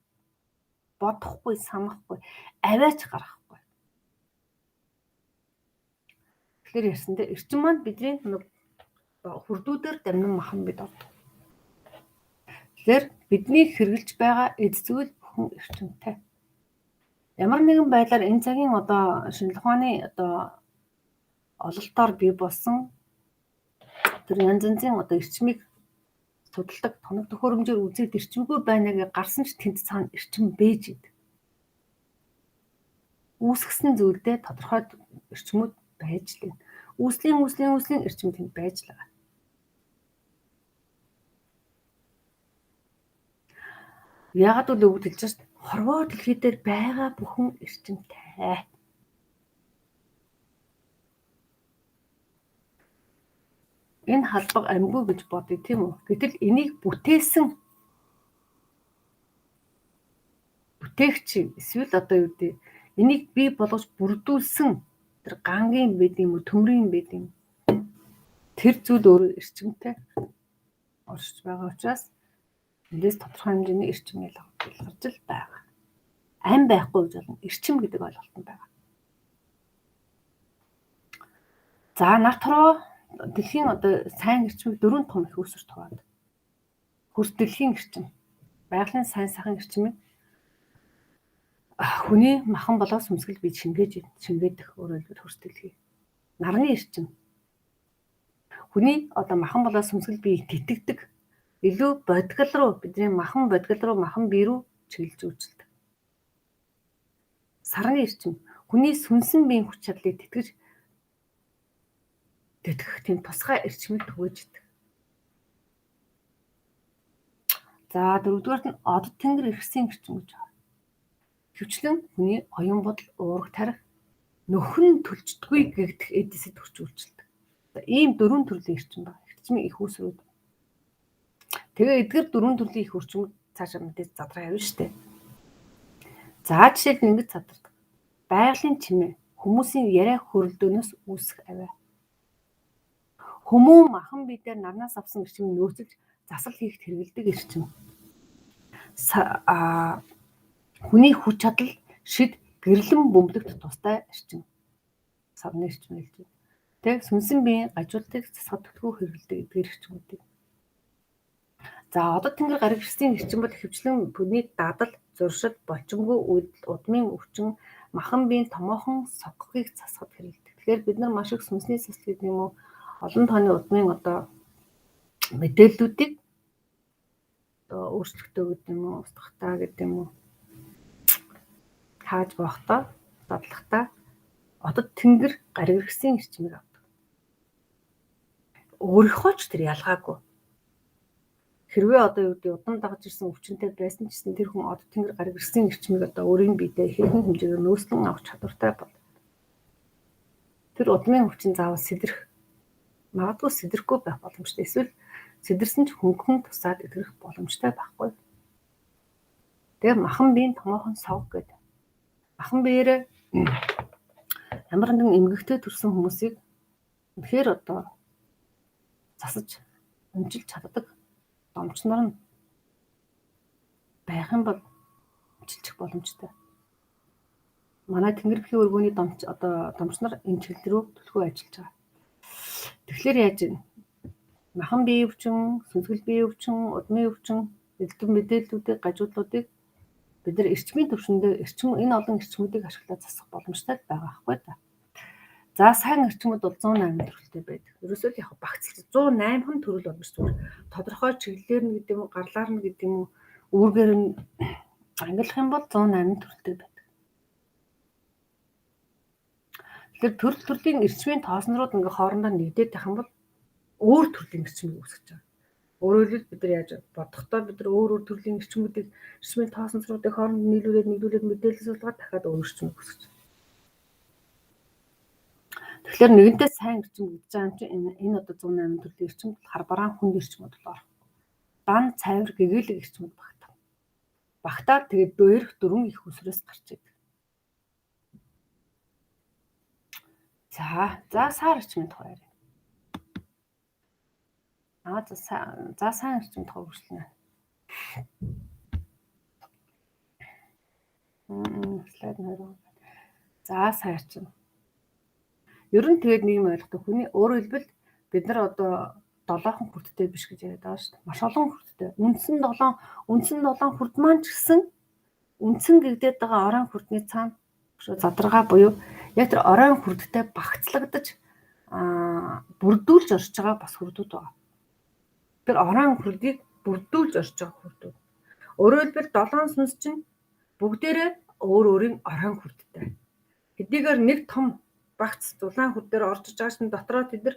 бодохгүй, санахгүй, аваач гаргахгүй. Тэгэхээр ярьсандаа эрчим маань бидний хүрдүүдээр дамнан махан бид ордог. Тэгэхээр бидний хэрэгжилж байгаа эд зүйл бүхэн эрчимтэй. Ямар нэгэн байдлаар энэ цагийн шинжлэх ухааны ололтоор бий болсон тэр янз янзын эрчмийг судалдаг тоног төхөөрөмжөөр үзээд эрчимгүй байна гэж гарсан ч тэнд цаана эрчим бэж идэг. Үүсгэсэн зүйлдээ тодорхой эрчмүүд байж л байна. Үүслийн эрчим тэнд байж л байгаа. Яагаад гэвэл өвд хэлж байгаа хорвоо дэлхий дээр байгаа бүхэн эрчимтэй. Энэ халбаг амьгүй гэж бодъё тийм үү? Гэтэл энийг бүтээсэн бүтээгч эсвэл энийг бий болгож бүрдүүлсэн тэр гангийн байд юм уу, төмрийн байд юм. Тэр зүйл өөрөө эрчимтэй оршиж байгаа учраас эндээс тодорхой хэмжээний эрчим ялгарч л байгаа. Ам байхгүй гэж болно. Эрчим гэдэг ойлголт нь байгаа. За нарт хорвоо дэлхийн сайн эрчмийг дөрвөн том их үүсвэрт хуваадаг. Хөрс дэлхийн эрчим, байгалийн сайн сайхан эрчмийг хүний махан болоос сүмсгэл бие шингээдэх өөрөөр хэлбэл хөрс дэлхий. Нарны эрчим. Хүний махан болоос сүмсгэл бие тэтгдэг. Илүү бодгал руу бидний махан бие рүү чиглэж үйлчилдэг. Сарны эрчим. Хүний сүнсэн биеийн хүч чадлыг тэтгэх тийм тусгай эрчмийг түгээж идэг. За дөрөвдүгээрт нь одод тэнгэр эрхсийн эрчим гэж байна. Хөвчлэн хүний оюун бодол, уурах тарих, нөхөн төлждөггүй гэгдэх эдисэд хүрч үйлчилдэг. Ийм дөрвөн төрлийн эрчим байна. Эрчмийн их үүсвэрүүд. Тэгээ эдгээр дөрвөн төрлийн их үрчмүүд цаашаа мэдээж задраа явна шүү дээ. За жишээлбэл ингэж задардаг. Байгалийн чимээ, хүмүүсийн яриа хөрөлдөөнөөс үүсэх аваа. Хүмүүн махан бие дээр нарнаас авсан эрчмийг нөөцөлж засал хийхд хэрэгэлдэг эрчим. Хүний хүч чадал, шид, гэрлэн бөмбөлөгт тустай эрчим. Сарны эрчим хэлж байна. Тэг сүнсэн биеийн гажуултыг засахад төлхөө хэрэгэлдэг эдгээр эрчмүүдийг. За одод тэнгэр гариг эрсдийн эрчим бол хөвчлэн бүдний дадал, зуршил, болчингүй үйлдэл, удмын өвчин, махан биеийн томоохон сонгохыг засахад хэрэгэлдэг. Тэгэхээр бид нар маш их сүнсний засал гэдэг юм уу олон тооны удмын мэдээллүүдийг өөрчлөлтөө гэдэг юм уу, устгахтаа гэдэг юм уу хааж бохдоо, дадлахтаа одод тэнгэр гариг эрсдийн эрчмийг авдаг. Өөрийнхөө ч тэр ялгаагүй. Хэрвээ удам дагаж ирсэн өвчнөд байсан ч гэсэн тэр хүн одод тэнгэр гариг эрсдийн эрчмийг өөрийн биедээ хэрхэн хэмжээгээр нөөцлөн авах чадвартай бол тэр удмын өвчин заавал сэдрэх магадгүй сэдрэхгүй байх боломжтой. Эсвэл сэдэрсэн ч хөнгөн тусаад идэх боломжтой байхгүй. Тэгээ махан биеийн томоохон сав гэдэг. Махан биеэрээ ямар нэгэн эмгэгтэй төрсэн хүмүүсийг үнэхээр одоо засаж өмжилж чаддаг домчнор нь байх юм бол өмжилчих боломжтой. Манай Тэнгэр бүхий өргөний домчнор энэ чиглэл рүү төлхөө ажиллаж байгаа. Тэгэхээр яаж вэ? Махан биеийн өвчин, сүнсгэл биеийн өвчин, удмын өвчин, элдв мэдээллүүдийг, гажуудлуудыг бид нар эрчмийн төвшөндөө энэ олон эрчмүүдийг ашиглаад засах боломжтой байгаа байхгүй та. За сайн эрчмүүд бол 108 төрөлтэй байдаг. Ерөөсөө яг багцлж 108хан төрөл бол биш зүгээр. Тодорхой чиглэлээр нь гэдэг юм уу, гарлаар нь гэдэг юм уу, үүргээр нь ангилах юм бол 108 төрөлтэй байдаг. Тэгэхээр төрөл төрлийн эрчмийн тооснорууд ингээ хоорондоо нэгдээд байх юм бол өөр төрлийн эрчмийг үүсгэж байгаа. Өөрөөр хэлбэл бид нар яаж бодохдоо бид нар өөр төрлийн эрчмүүдийг эрчмийн тоосноруудыг хооронд нийлүүлээд мэдээлэл суулгаад дахиад өөр эрчмийг үүсгэж байгаа. Тэгэхээр нэгэнтээ сайн эрчим гэж байгаа юм чинь энэ одоо 108 төрлийн эрчим хар бараан хүнд эрчмүүд бол орох. Дан цайвар гэгээлэг эрчмүүд багтав. Багтаад тэгээд дөрөх дөрвөн их үсрээс гарч идэг. За сар эрчмийн тухай ярив. За сайн эрчим тухай үргэлжлэнэ. Слайд 20. За сайн эрчим. Ер нь тэгээд нэг юм ойлгох. Хүний өөрөөр хэлбэл бид нар одоо 7хан хүрттэй биш гэж яриад байгаа шүү дээ. Маш олон хүрттэй. Үндсэн 7 хүрд маань ч гэсэн үндсэн гэгдээд байгаа оройн хүрдний цаана задаргаа буюу яг тэр оройн хүрдтэй багцлагдаж бүрдүүлж орж байгаа бас хүрдүүд байгаа. Тэр оройн хүрдийг бүрдүүлж орж байгаа хүрдүүд. Өөрөөр хэлбэл 7 сүнс чинь бүгдээрээ өөр өөрийн оройн хүрдтэй. Хэдийгээр нэг том багц дулаан хүрд дээр орж иж байгаа чинь дотроо тэд нар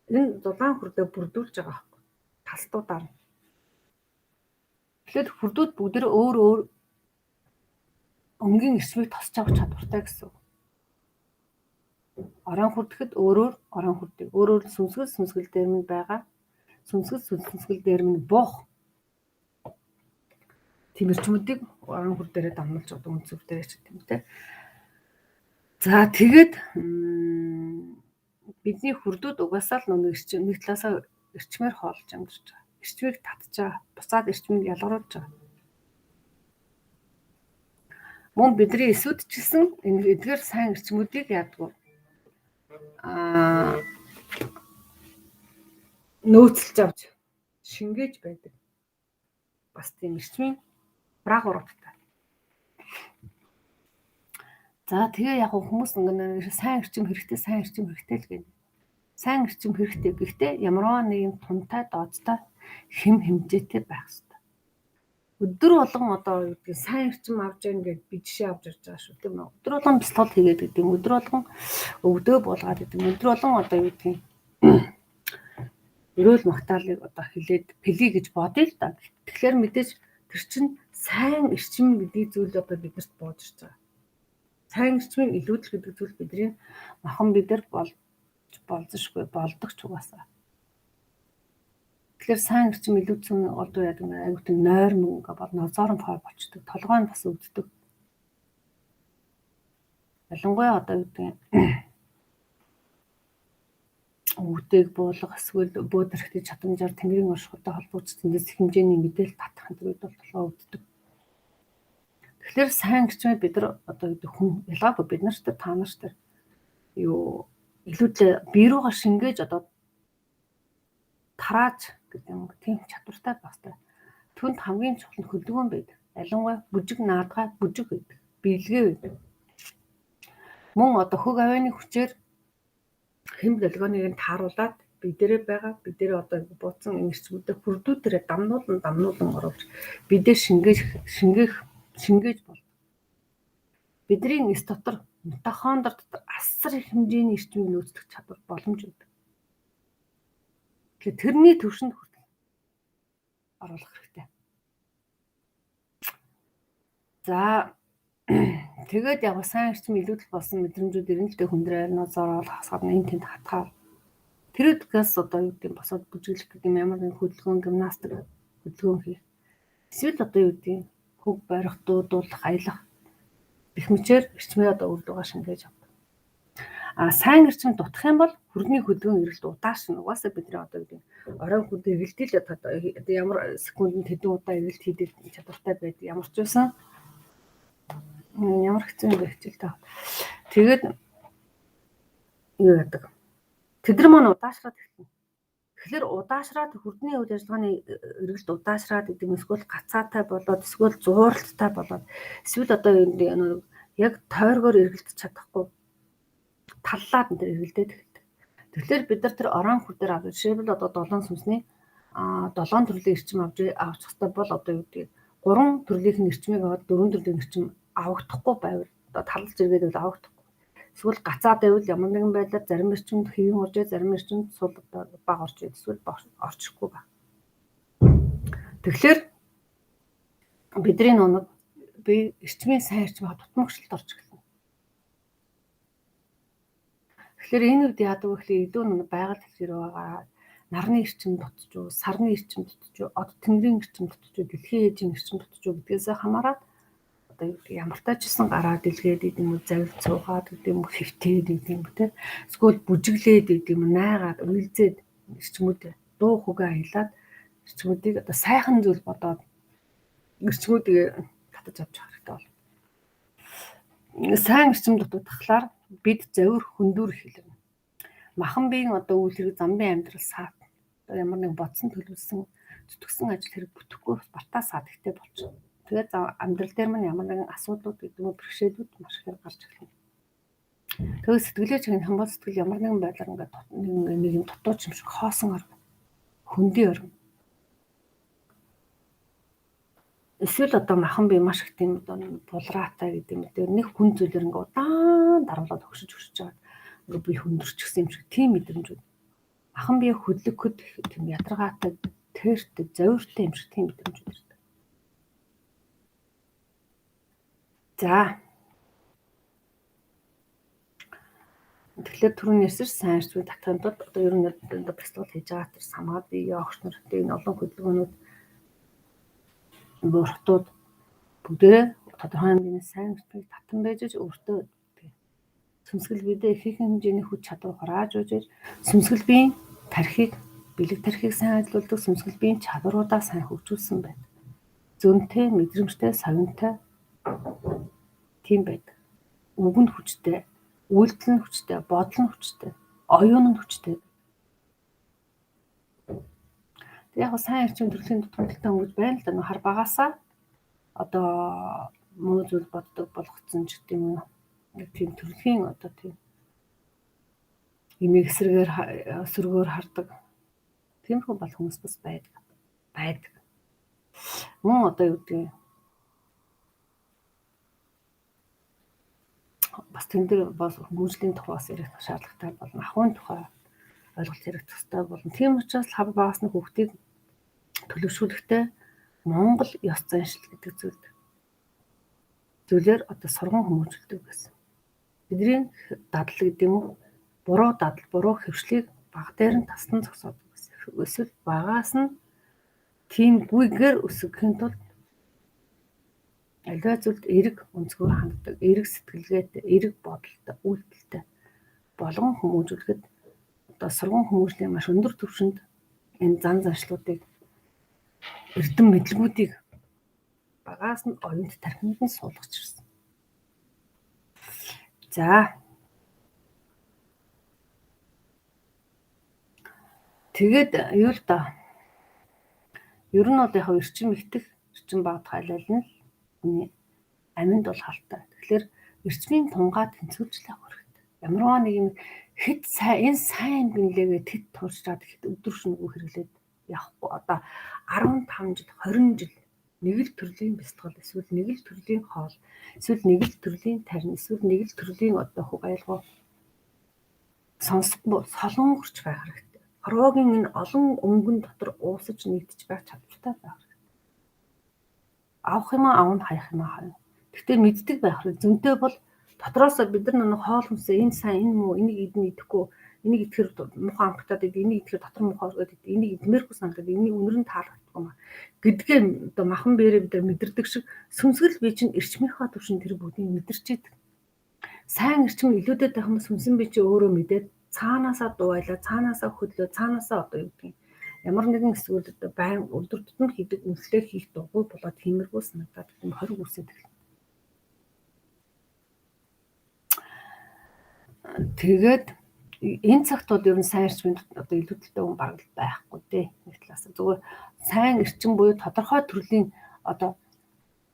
энэ дулаан хүрдээ бүрдүүлж байгаа байхгүй. Талтуудаар. Тэгэхээр хүрдүүд бүгдээрээ өөр өнгийн эрчмийг тосч авах чадвартай гэсэн. Оройн хүрдэхэд өөрөөр оройн хүрдэг. Өөрөөр сүнсгэл дээр нь байгаа. Сүнсгэл дээр нь буух. Тэмэрчмүүдийг оройн хүрд дээрээ дамнуулж одоо үндсүр дээр ч гэдэг юм те. За тэгээд бидний хүрдүүд угаасаа л нэг талаасаа эрчмээр хоолж амьдарч байгаа. Эрчмийг татж байгаа. Бусаад эрчмийг ялгаруулж байгаа. Мөн бидний эсүүд ч гэсэн эдгээр сайн эрчмүүдийг яадаг нөөцлж авч шингээж байдаг. Бас тийм эрчмийн брагууруудтай. За тэгээ яг хүмүүс ингэ сайн эрчим хэрэгтэй л гэнэ. Сайн эрчим хэрэгтэй. Гэхдээ ямарваа нэг юм тунтай, дооцтой хэм хэмжээтэй байх хэрэгтэй. Өдөр болгон одоо юу гэдэг сайн эрчим авч яах ингээд би жишээ авч ирж байгаа шүү тийм үү. Өдөр болгон бяцлал хийгээд гэдэг юм. Өдөр болгон өвдөө болгоод гэдэг юм. Өдөр болгон одоо юу гэдэг өрөөл магтаалыг одоо хилээд пэлий гэж бодъё л да. Тэгэхээр мэдээж тэр чинь сайн эрчим гэдэг зүйл одоо бидэрт бууж ирж байгаа. Сайн эрчмийг илүүдэл гэдэг зүйл бидний махан бидэр болзошгүй болдог ч угаасаа. Тэгэхээр сайн эрчим илүүдсэн одоо яадаг нэ аюулт нойр мөнгө бол нозоорон фой болчдөг. Толгой нь бас өвддөг. Ялангуяа одоо юу гэдэг өвдөг буулга эсвэл бөөдрөхтэй чадамжаар тэнгэрийн оршихуйтай холбооцсон тэндээс хэмжээний мэдээлэл татах энэ үед бол толгой өвддөг. Тэгэхээр сайн эрчмээ бид нар одоо юу хүн ялгаагүй бид нарт та нарт юу илүүдлээ бие руугаа шингээж одоо тарааж гэдэг юм тийм чадвартай багтай. Түнд хамгийн чухал нь хөдөлгөөн байдаг. Ялангуяа бүжиг наадгай бүжиг байдаг. Биелгээ байдаг. Мөн одоо хөг авианы хүчээр хэм долгионыг нь тааруулаад бидэрээ байгаа бидэрээ одоо бууцсан эрчмүүдээ хүрдүүдэрээ дамнуулан оруулж бидээ шингээж бол бидний нэс дотор митохондр дотор асар их хэмжээний эрчмийг нөөцлөх чадвар боломж өгдөг. Тэгэхээр тэрний төвшөнд хүртэл оруулах хэрэгтэй. За тэгээд яг сайн эрчим илүүдэл болсон мэдрэмжүүд эренэлтэй хүндрээр нозоорол хасгаар энэ тэнд хатгаар тэрүүдгээс одоо юу гэдэг нь босоод бүжиглэх гэдэг юм ямар нэг хөдөлгөөн гимнастик хөдөлгөөн хийх. Эсвэл одоо юу гэдэг нь хөг барих, дуудуулах, аялах их мэтээр эрчмээ одоо үрдүгээ шингээж авдаг. Сайн эрчим дутах юм бол хүрдний хөдөлгөөн эргэлт удаашрна. Угаасаа бидний одоо гэдэг оройн хүнд эргэлтэл одоо ямар секундэд хэдэн удаа эргэлт хийдэг чадвартай байдаг. Ямар ч байсан ямар хэцүү юм бэ хичээл таа. Тэгээд юу яадаг? Тэдэр маань удаашраад эхэлнэ. Тэгэхээр удаашраад хүрдний үйл ажиллагааны эргэлт удаашраад гэдэг нь эсвэл гацаатай болоод эсвэл зууралттай болоод эсвэл одоо яг тойргоор эргэлдэж чадахгүй таллаад энэ эргэлдээд эхэлдэг. Тэгэхээр бид нар тэр оройн хүр дээр авч жишээлбэл одоо 7 сүнсний 7 төрлийн эрчим авч хэвээр бол одоо юу гэдэг 3 төрлийн эрчмийг аваад 4 төрлийн эрчим авахдахгүй байвал одоо талж иргээд бол авахдахгүй. Эсвэл гацаад байвал ямар нэгэн байдлаар зарим эрчимд хэвэн орж, зарим эрчимд сул баг орж, эсвэл орчихгүй байна. Тэгэхээр бидний нунаг би эрчмийн сайн эрчим дутмагшилд орж эхэлнэ. Тэгэхээр энэ үед яадаг вэ гэхээр илүү нунаг байгаль дэлхийр байгаа нарны эрчим дутчих, сарны эрчим дутчих, од тэнгэрийн эрчим дутчих, дэлхийн ээжийн эрчим дутчих гэдгээс хамаарат одоо ямар тайчсан гараад дэлгээд идэм үү, завь цуугаад идэм үү, хэвтээд идэм үү те. Эсвэл бүжиглээд идэм үү, найгаад үйлзээд эрчмүүд дуу хөгээ аялаад эрчмүүдийг одоо сайхан зүйл бодоод эрчмүүдийг татаж авч явах хэрэгтэй бол. Сайн эрчим дутагдахлаар бид завир хөндөөр хэлнэ. Махан биеийн одоо үйл хэрэг замбын амьдрал саад ямар нэг бодсон төлөвлөсөн зүтгэсэн ажил хэрэг бүтэхгүй бартаа саад ихтэй болж. Тэгээд амьдрал дээр маань ямар нэгэн асуудлууд гэдэг нь бэрхшээлүүд маш их гарч ирнэ. Тэгээд сэтгэлээ чиг хамбал сэтгэл ямар нэгэн байдлаар ингээд нэг юм дутууч юм шиг хоосон орно. Хөндөй орно. Эсвэл одоо махан бие маш их тийм одоо булраатай гэдэг юм дээр нэг хүн зүйлэр ингээд удаан даруулаад өгшөж байгаа. Ингээд би хөндөрчихсэн юм шиг тийм мэдрэмжүүд. Махан бие хөдлөгөхөд тийм ядаргаатай, тэртэй, зовиртой юм шиг тийм мэдрэмжүүд ирдэг. За. Тэгэхээр түрүүний ярьсан сайн эрчмийг татахын тулд одоо ер нь бяцлал хийж байгаа тэр самгади явагч нартай энэ олон хөдөлгөөнүүд бүртүүд бүгдээ тодорхой хэмжээний сайн эрчмийг татан байж өөртөө сүнсгэл биедээ их хэмжээний хүч чадвар хурааж өгч сүнсгэл биеийн тархийг бэлэг тархийг сайн ажиллуулдаг сүнсгэл биеийн чадваруудаа сайн хөгжүүлсэн байдаг. Зөнтэй, мэдрэмжтэй, совинтой тийм байдаг. Үгэнд хүчтэй, үйлдэл нь хүчтэй, бодол нь хүчтэй, оюун нь хүчтэй. Тэг яг сайн эрчим төрлийн дутагдaltaй өнгөж байна л да. Хар багасаа одоо муу зүйл боддог болгоцсон ч гэдэг юм уу. Нэг тийм төрлийн одоо тийм имийг эсрэгөөр хардаг. Тиймэрхүү бол хүмүүс бас байдаг. Мөн одоо юу гэдэг бас тэн дээр бас хүмүүжлийн тухайс ярих шаардлагатай болно. Ахуйн тухай ойлголт ярих хэрэгтэй болно. Тийм учраас хав багаас нь хүүхдийг төлөвшүүлэхдээ Монгол ёс заншил гэдэг зүйлээр одоо сурган хүмүүжүүлдэг гэсэн. Бидний дадал гэдэг юм уу? Буруу дадал, буруу хөвшлийг баг дээр нь тасдан зогсоодог гэсэн. Эсвэл багаас нь тийм гүйгээр өсгөхийн тулд аливаа зүйлд эрэг өнцгөр ханддаг, эрэг сэтгэлгээтэй, эрэг бодолтой, үйлдэлтэй болгон хүмүүжүүлэхэд одоо сурган хүмүүжлийн маш өндөр түвшинд энэ зан заншлуудыг эрдэм мэдлгүүдийг багаас нь оюунд тархинд нь суулгаж ирсэн. За. Тэгээд юу л да. Ер нь бол яг эрчим ихтэх, эрчим багтах аль нь хүний аминд бол халтай. Тэгэхээр эрчмийн тунгаа тэнцвэржлэх хэрэгтэй. Ямарваа нэг юм хэд сайн энэ сайн бинлээгээ тэд туурчаад хэд өдөр шөнөгүй хэрэглээд явахгүй. Одоо 15 жил, 20 жил нэг л төрлийн бяцлал, эсвэл нэг л төрлийн хоол, эсвэл нэг л төрлийн тарин, эсвэл нэг л төрлийн одоо хөг аялгаа сонсохгүй солонгорч байх хэрэгтэй. Хорвоогийн энэ олон өнгөн дотор уусаж нэгдэж байх чадвартай байх хэрэгтэй. Авах юм аавн хаях юм хаа. Гэхдээ мэддэг байх хэрэгтэй. Зөнтэй бол дотроос бид нар нэг хоол хүнсээ энэ сайн энэ муу энийг идэн идэхгүй энийг идэхэр муухай амтаад идэв энийг идэхэр дотор муухай гэдэг энийг идмээргүй санагдаад энийг үнэр нь таалагдахгүй юм гэдгээ одоо махан биеэрээ бид нар мэдэрдэг шиг сүнсгэл бие чинь эрчмийнхаа түвшин тэр бүгдийг мэдэрч идэг. Сайн эрчим илүүдэд байх юм сүнсэн бие чи өөрөө мэдээд цаанаасаа дуулаа, цаанаасаа хөдлөө, цаанаасаа одоо юу гэдгийг ямар нэгэн эсвэл одоо байн өдөр тутмын хийдэг үйлдэл хийх дугуй болоод тиймэрхүү санагдаад юм хориг үсээд эхэлнэ. Тэгээд энэ цагт бол ер нь сайн эрчмийн одоо илүүдэлтэй хүн бараг байхгүй дээ. Нэг талаас зүгээр сайн эрчим буюу тодорхой төрлийн одоо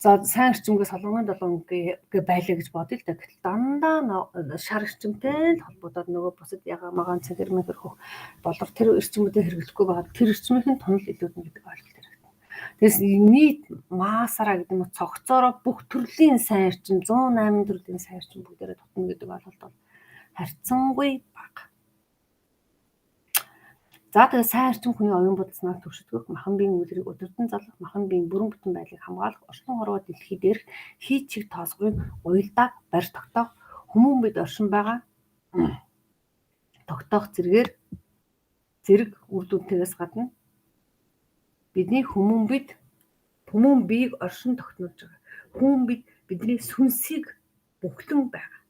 за сайн эрчимгээс солонгын 7 гэ байлаа гэж бодъё л да. Гэтэл дандаа шар эрчимтэй л холбогдоод нөгөө бусад ягаа магаан цэгэр мэгэр хөх болор тэр эрчимүүдэд хэрэглэхгүй байгаа тэр эрчмийн тунал илүүднэ гэдэг ойлголт хэрэгтэй. Тэгээс нийт маасараа гэдэг нь цогцоороо бүх төрлийн сайн эрчим 108 төрлийн сайн эрчим бүгдээрээ тутна гэдэг ойлголт бол харьцангуй бага. За тэгээ сайн эрчим хүний оюун бодолсноор төвшөлдөх махан биеийн үлрийг өдөртөн залах махан биеийн бүрэн бүтэн байдлыг хамгаалах орчин хорвоо дэлхий дээрх хийд чиг тоосгын уялдааг барь тогтоох хүмүүн бид оршин байгаа тогтоох зэрэг үр дүнтэйгээс гадна бидний хүмүүн биеийг оршин тогтнож байгаа. Хүмүүн бидний сүнсийг бүхлэн байгаа.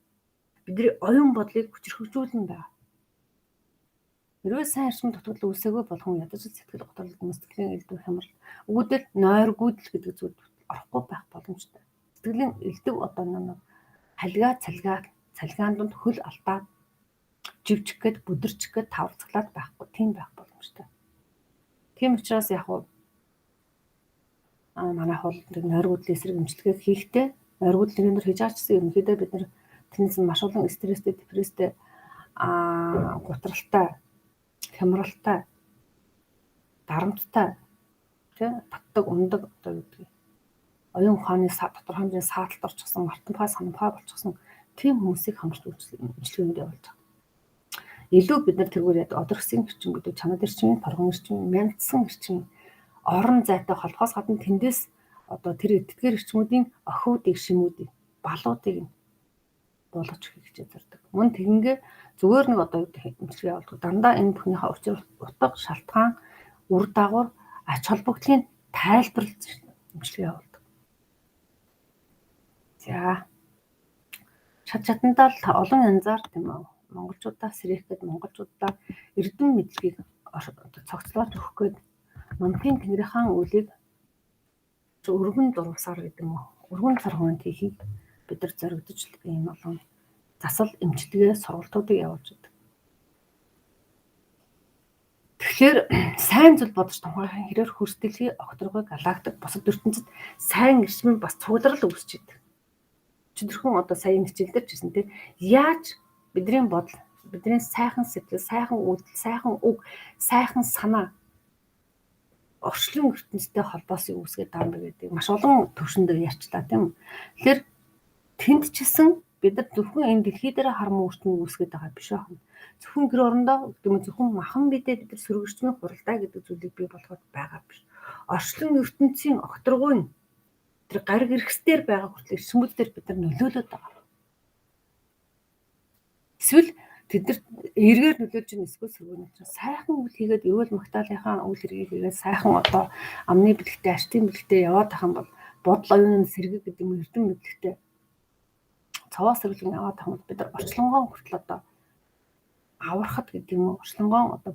Бидний оюун бодлыг хүчрхэгжүүлэн байгаа. Хэрвээ сайн эрчим дутагдал үүсээгүй бол хүн ядаж сэтгэл готрол сэтгэлийн элдв хямрал өгөөдөл нойргүйдэл гэдэг зүйл орохгүй байх боломжтой. Сэтгэлийн элдв одоо нэг цалгаан донд хөл алдаад живчих гээд бүдэрчих гээд таварцглаад байхгүй тийм байх боломжтой. Тийм учраас яг манай хол нойргүйдлийн эсрэг эмчилгээг хийхдээ нойргүйдлийн өндөр хийж аачсан ерөнхийдөө бид нар тэрнээс маш олон стресстэй, депресстэй, гутралтай, хямралтай, дарамттай, татдаг, ундаг одоо юу гэдэг оюун ухааны тодорхой хэмжээний сааталд орчихсон, мартамхай санамхай болчихсон тийм хүмүүсийг хамарч үйлчлэгэнд явуулж байгаа. Илүү бид нар тэргээр одорхсын эрчим гэдэг чанад эрчим, торгон эрчим, мяндсан эрчим, орон зайтай холбоос гадна тэндээс одоо тэр эдгээр эрчмүүдийн охиудыг, шимүүдийг, балуудыг болгож өгөх гэж зорддог. Мөн тэгингээ зүгээр нэг одоо эмчилгээ явуулдаг. Дандаа энэ бүхнийхээ учир утга, шалтгаан, үр дагавар, ач холбогдлын тайлбарлаж эмчилгээ явуулдаг. За чадандаа л олон янзаар тийм үү монголчуудаас сэрэх гээд монголчуудаа эрдэм мэдлэгийг цогцлоод өгөх гээд Номхон Тэнгэрийн хаан үлийг өргөн дурвсаар гэдэг юм уу? Өргөн царгуунт хийхийг бид нар зоригдож ийм олон засал эмчилгээ сургалтуудыг явуулж байдаг. Тэгэхээр сайн зүйл бодож тунхаглахын хэрээр хүрсдэлхий огторгой галактик бусад ертөнцид сайн эрчмийн бас цугларал үүсч идэг. Өчигдөрхөн одоо саяны хичээлдэр ч гэсэн тийм яаж бидний бодол, бидний сайхан сэтгэл, сайхан үйлдэл, сайхан үг, сайхан санаа орчлон ертөнцтэй холбоосыг үүсгээд байгаа юм гэдэг маш олон төвшөндөө ярьчлаа тийм үү. Тэгэхээр тэнд ч гэсэн бид нар зөвхөн энэ дэлхий дээр харман ертөнцийг үүсгээд байгаа биш аа. Зөвхөн гэр орондоо гэдэг нь зөвхөн махан бидээ бид нар сөргөрчмийн хуралдаа гэдэг зүйлийг бий болгоод байгаа биш. Орчлон ертөнцийн огторгуйн тэр гариг эрхсдэр байгаа хүртэл эрчмүүдээр бид нар нөлөөлөд байгаа. Эсвэл тэд нар эргээр нөлөөлж ийн эсвэл сөргөөн учраас сайхан үйл хийгээд эрүүл магтаалынхаа үйл хэргийг хийгээд сайхан одоо амны бэлэгтээ, арчтын бэлэгтээ яваад тах юм бол бодол оюуны сэргийг гэдэг юм эрдэм мэдлэгтээ цаваа сэргэлэн яваад тах юм бол бид нар орчлонгоо хүртэл одоо аврахад гэдэг юм уу орчлонгоо одоо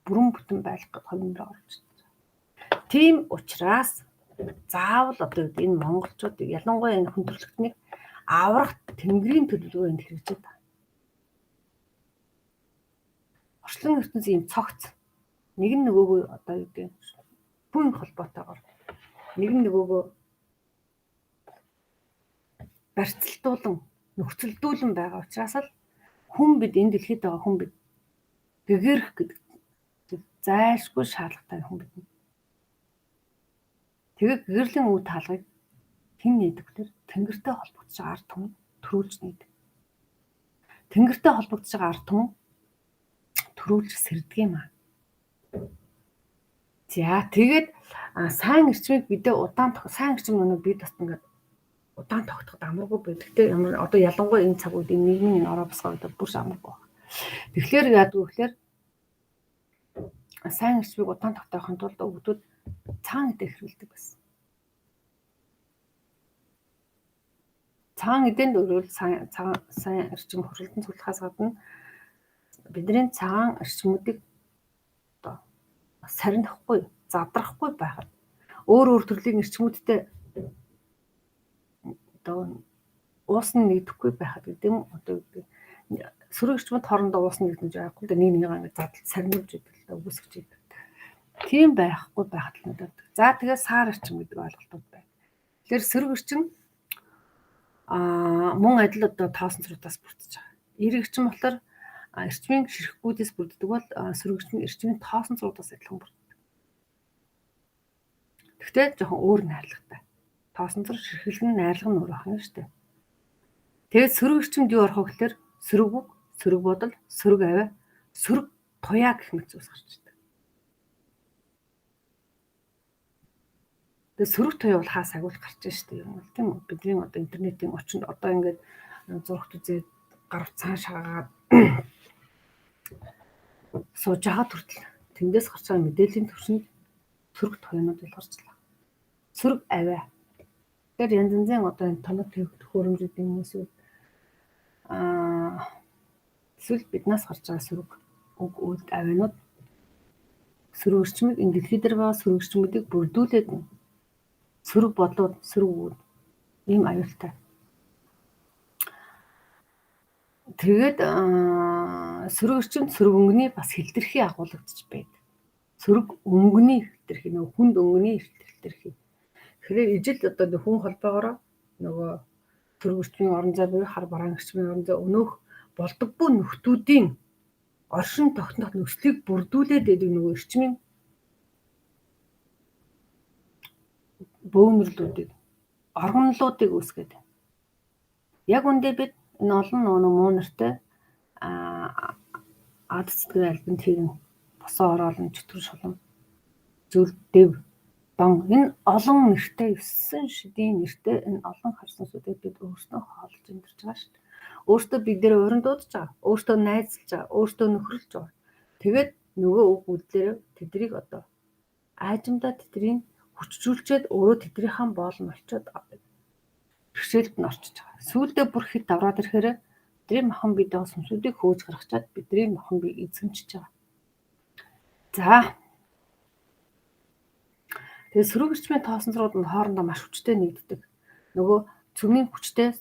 бүрэн бүтэн байх гэж хөвмөр орж байна. Тийм учраас заавал одоо энэ монголчууд ялангуяа энэ хүн төрөлхтнийг аврах тэнгэрийн төлөвлөгөө энд хэрэгжээд байна. Орчлон ертөнцийн цогц нэг нь нөгөөгөө одоо юу гэдэг хүн холбоотойгоор нэг нь нөгөөгөө барьцалтуулан нөхцөлдүүлэн байгаа учраас л хүн бид энэ дэлхийд байгаа хүн бид гэгэрх гэдэг зайлшгүй шаардлагатай хүн бид. Тэгээд гэгэрлийн үе таалгыг хэн нээдэг вэ? Тэнгэртэй холбогдож байгаа ард түмэн төрүүлж нээдэг. Тэнгэртэй холбогдож байгаа ард түмэн төрүүлж сэрдэг юм аа. За тэгээд сайн эрчмийг бидээ сайн эрчим нэг бие даст ингээд удаан тогтоход амаргүй байдаг. Тэ ямар одоо ялангуяа энэ цаг үед нийгмийн ороо босгоо гэдэг бүр амаргүй байна. Тэгэхээр яадаг вэ гэхээр сайн эрчмийг удаан тогтоохын тулд өвгдүүд цагаан эдээ хэрүүлдэг байсан. Цагаан эдээнд өрөөл сайн эрчим хөрөлтөн цуглахаас гадна бидний цагаан эрчимүүдийг одоо сарнахгүй, задрахгүй байхад өөр төрлийн эрчимүүдтэй одоо уус нь нэгдэхгүй байхад гэдэг юм одоо сөрөг эрчимүүд хоорондоо уус нэгдэж байгаагүй л нэг нэгээ задлж сарнилж идэг л үүсгэж идэг. Тийм байхгүй байхад л надад. За тэгээ саар эрчим гэдэг ойлголтууд байна. Тэгэхээр сөрөг эрчим мөн адил одоо тоосон цруудаас бүрдэж байгаа. Эрэг эрчим болохоор эрчмийн ширхгүүдээс бүрддэг бол сөрөг эрчим эрчмийн тоосон цруудаас адилхан бүрддэг. Гэхдээ жоохон өөр найрлагатай. Тоосон цар ширхэлгэн найрлага нь өөр байна шүү дээ. Тэгээд сөрөг эрчимд юу орох вэ гэхээр сөрөг үг, сөрөг бодол, сөрөг авиа, сөрөг туяа гэх мэт зүйлс гарч ирдэг. Тэгээд сөрөг туяа бол хаас агуулж гарч байна шүү дээ. Юм бол тийм үү? Бидний одоо интернетийн очинд одоо ингээд зурагт үзээд гар цаашаагаад сууж байгаа хүртэл тэндээс гарч байгаа мэдээллийн төвшөнд сөрөг туяанууд илгарчлаа. Сөрөг авиа. Тэгэхээр янз янзын одоо энэ тоног төхөөрөмжүүдийн хүмүүсүүд эсвэл биднээс гарч байгаа сөрөг үг үйл авианууд сөрөг эрчмийг энэ дэлхий дээр байгаа сөрөг эрчмүүдийг бүрдүүлээд сөрөг бодлууд, сөрөг үг ийм аюултай. Тэгээд сөрөг эрчимд сөрөг өнгөний бас хэлтэрхий агуулгадж байдаг. Сөрөг өнгөний хэлтэрхий, нөгөө хүнд өнгөний хэлтэрхий. Тэгэхээр ижил одоо хүн холбоогоор нөгөө сөрөг эрчмийн орон зай буюу хар бараан эрчмийн орон зай өнөөх болдоггүй нөхдүүдийн оршин тогтнох нөхцөлийг бүрдүүлээд байдаг нөгөө эрчмийн бөөнрлүүдийг органлуудыг үүсгээд. Яг үндэ бид энэ олон нөгөө муу нартай ад сэтгэл альбанд хийгэн босоо ороолн чөтгөр шулан зүйл дэв дон энэ олон нэртэй 9 шидийн нэртэй энэ олон харснуудыг бид өөрснөө хоолж амьдарч байгаа шүү дээ. Өөртөө бид нэр уран дуудаж байгаа, өөртөө найзалж байгаа, өөртөө нөхөрлж байгаа. Тэгээд нөгөө үг үйлдэлээр тэднийг одоо аажимдаа тэднийг хүчжүүлчихэд өөрөө тэднийхэн боолн олцоод бэрхшээлд нь орчиж байгаа. Сүүлдээ бүр хит давраад ирэхээр бидний махан бид байгаа сүнсүүдийг хөөж гаргачаад бидний махан бие эзэмшиж байгаа. За. Тэгээд сөрөг эрчмийн тоосон црууд нь хоорондоо маш хүчтэй нэгддэг. Нөгөө цөмийн хүчтэй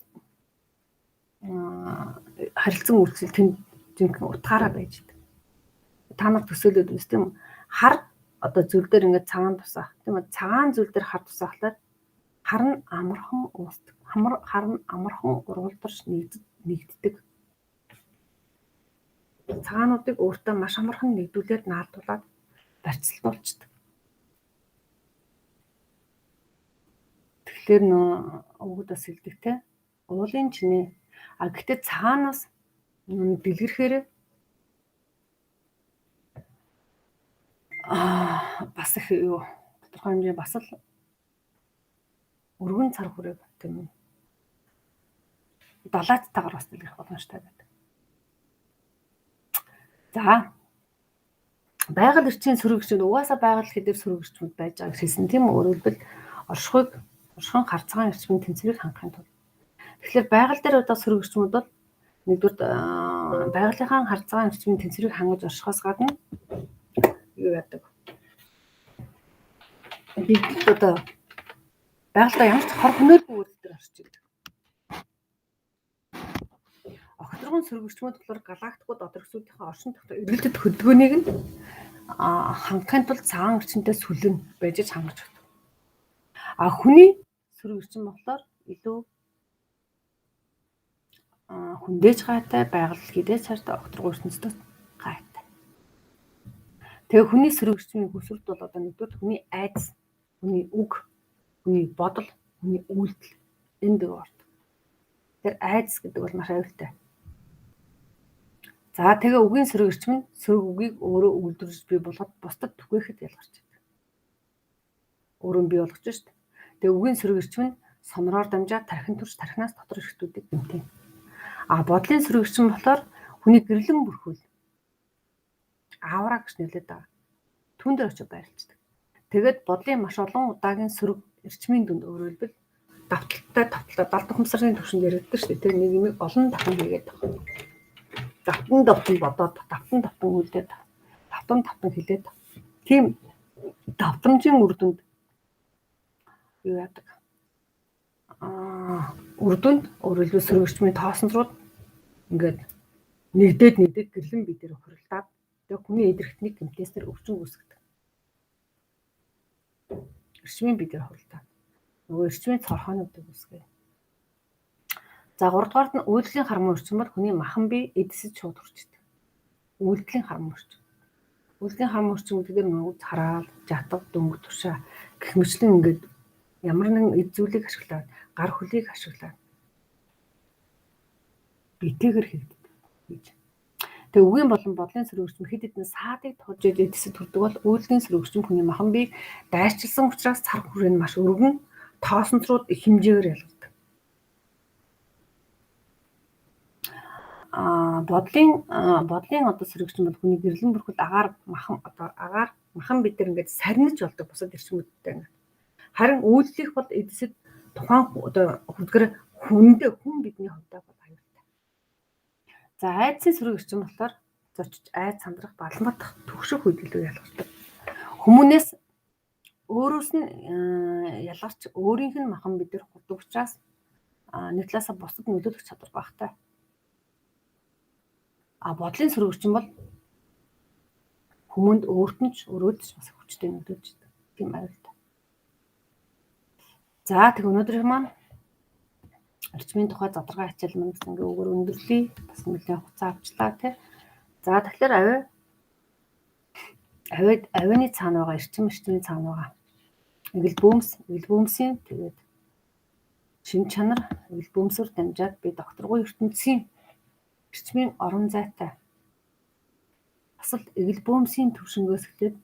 харилцан үйлчлэл тэнд жинхэнэ утгаараа байж байгаа. Та нар төсөөлөд үз тийм хар одоо зүйл дээр ингээд цагаан тусах тийм үү? Цагаан зүйл дээр хар тусахлаар хар нь амархан уусдаг. Хар нь амархан ургуулдарч нэгддэг. Цагаануудыг өөртөө маш амархан нэгдүүлээд наалдуулаад барьцлуулцдаг. Тэгэхээр нөө өгөөдөөс хэлдэг те уулын чинээ гэхдээ цагаанаас дэлгэрхээр бас их юу тодорхой хэмжээ бас л өргөн цар хүрээг тийм далааттайгаар бас дэлгэрэх боломжтой байдаг. За байгаль эрчийн сөрөг эрчимд угаасаа байгаль хэдээр сөрөг эрчимд байж байгааг хэлсэн тийм өөрөлдвөл оршихуйн харцгаан эрчмийн тэнцвэрийг хангахын тулд. Тэгэхээр байгаль дээр одоо сөрөг эрчимүүд бол нэгдүгээр байгалийнхаа харцгаан эрчмийн тэнцвэрийг хангаж оршихоос гадна юу яадаг? Бид одоо байгалаа ямар ч хор хөнөөлгүй үйлдэлээр орж идэг. Огторгон сөрөг эрчмүүд болохоор галактикууд одорхисуудынхаа оршин тогтоох эргэлтэд хөдөлгөөнийг нь хангахын тулд цагаан эрчимтэй сүлэн байж хангаж өгдөг. Хүний сөрөг эрчим болохоор илүү хүндээж гайтай байгаль хідээ цаартай огторгон ертөнцийн гайтай. Тэгээ хүний сөрөг эрчмийн хөсвөрт бол одоо нэгдүгээр хүний айдас, хүний үг, хүний бодол, хүний үйлдэл энэ дэг ордог. Тэр айдас гэдэг бол маш аюултай. За тэгээ үгийн сөрөг эрчим нь сөрөг үгийг өөрөө үйлдвэрлэж бий болгоод бусдад түгээхэд ялгарч байдаг. Өөрөө бий болгож шүү дээ. Тэгээ үгийн сөрөг эрчим нь сонроор дамжаад тархин төрж тархинаас дотор ирэхтүүдийг гэмтэн. Бодлын сөрөг эрчим болохоор хүний гэрлэн бүрхүүл аавра гэж нэрлэдэг байгаа. Түүн дээр очиж байрлцдаг. Тэгээд бодлын маш олон удаагийн сөрөг эрчмийн дүнд өөрөлдвөл давталтай далд ухамсарын төвшөнд яригддаг шүү дээ. Тэр нэг юм олон давтан хийгээд байгаа. Давтан бодоод давтан үлдээд давтан хилээд тийм давтамжийн үр дүнд юу яадаг? Үр дүнд өөрөлдвөл сөрөг эрчмийн тоосонцрууд ингээд нэгдээд гэрлэн бие дээр хуралдаад тэгээ хүний эдэрхтний гэмтээснэр өвчин үүсгдэг. Эрчмийн бие дээр хуралдаад нөгөө эрчмийн цорхоонуудыг үүсгэв. За 3 дугаарт нь үйлдэлийн хармон орчин бол хүний махан бие эдсэж шууд хүрчдэг. Үйлдэлийн хармон орчин. Үйлдэлийн хармон орчин гэдэг нь нөгөө хараал, жатав, дөнгө тушаа гэх мэтлэн ингээд ямар нэгэн эд зүйлийг ашиглаад, гар хөлийг ашиглаад битээгэр хийгддэг гэж. Тэгээ үгийн болон бодлын сөрөг эрчим хэд хэдэн саадыг тохиж эдэсэд хүрдэг бол үйлдэлийн сөрөг эрчим хүний махан биеийг дайрчилсан учраас цар хүрээ нь маш өргөн тоосонцрууд их хэмжээгээр ялгардаг. Бодлын одоо сөрөг эрчим бол хүний гэрлэн бүрхэл агаар махан бид нар ингээд сарниж болдог бусад эрчимүүдтэй ингээд. Харин үйлдэлх бол эдэсэд тухайн одоо хүрдгэр хүндээ хүн бидний хувьдаа бол аюултай. За айдсын сөрөг эрчим болохоор зочиж айд сандрах баламдах төгшөх үед илүү ялгардаг. Хүмүүнээс өөрөөс нь ялгарч өөрийнх нь махан бид нар хурдаг учраас нэг талаасаа бусдад нөлөөлөх чадвар багтай. Бодлын сөрөг эрчим бол хүмүүнд өөртөө ч бас хүчтэй нөлөөлж байгаа. Тийм аюултай. За тэг өнөөдрийн маань эрчмийн тухай задаргаа хичээл маань гэсэн ингээ өгөр өндөрлөе. Бас нэлээд хугацаа авчлаа тий. За тэгэхээр авины цаана байгаа эрчмийн цаана байгаа. Эвэл бөөмсийн тэгээд шин чанар эвэл бөөмсөөр дамжаад би докторгүй ертөнцийн эрчмийн орон зайтай. Бас л эвэл бөөмсийн төвшнгөөс эхлээд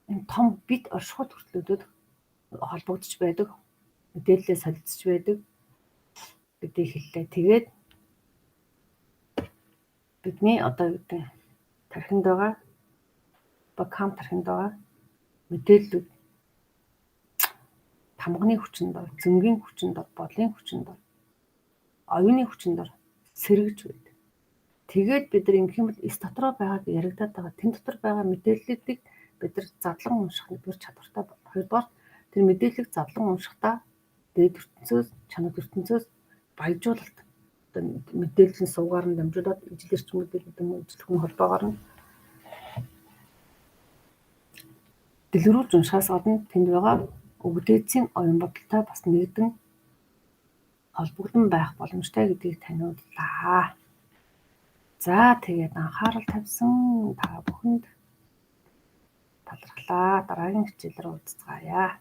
энэ том бит оршихуйд хүртлөөдөд холбогдож байдаг. Мэдээлэлээ солилцож байдаг гэдгийг хэллээ. Тэгээд бидний одоо гэдэг тархинд байгаа бакам тархинд байгаа мэдээлэл тамганы хүчинд дор, зөнгийн хүчинд дор, бодлын хүчинд дор, оюуны хүчинд дор сэргэж байдаг. Тэгээд бид нар ингэх юм бол эс дотроо байгаад яригадаад байгаа тэн дотор байгаа мэдээллүүдийг бид нар задлан унших нэгдүгээр чадвартай. Хоёрдугаар тэр мэдээллийг задлан уншихдаа дээд ертөнцөөс, чанар ертөнцөөс баяжуулалт одоо мэдээллийн сувгаар нь дамжуулаад ижил эрчмүүдийг гэдэг нь ижил хүн холбоогоор нь дэлгэрүүлж уншихаас гадна тэнд байгаа өвдөөцийн оюун бодолтой бас нэгдэн холбогдсон байх боломжтой гэдгийг таниуллаа. За тэгээд анхаарал тавьсан та бүхэнд талархлаа. Дараагийн хичээлээр уулзцаая.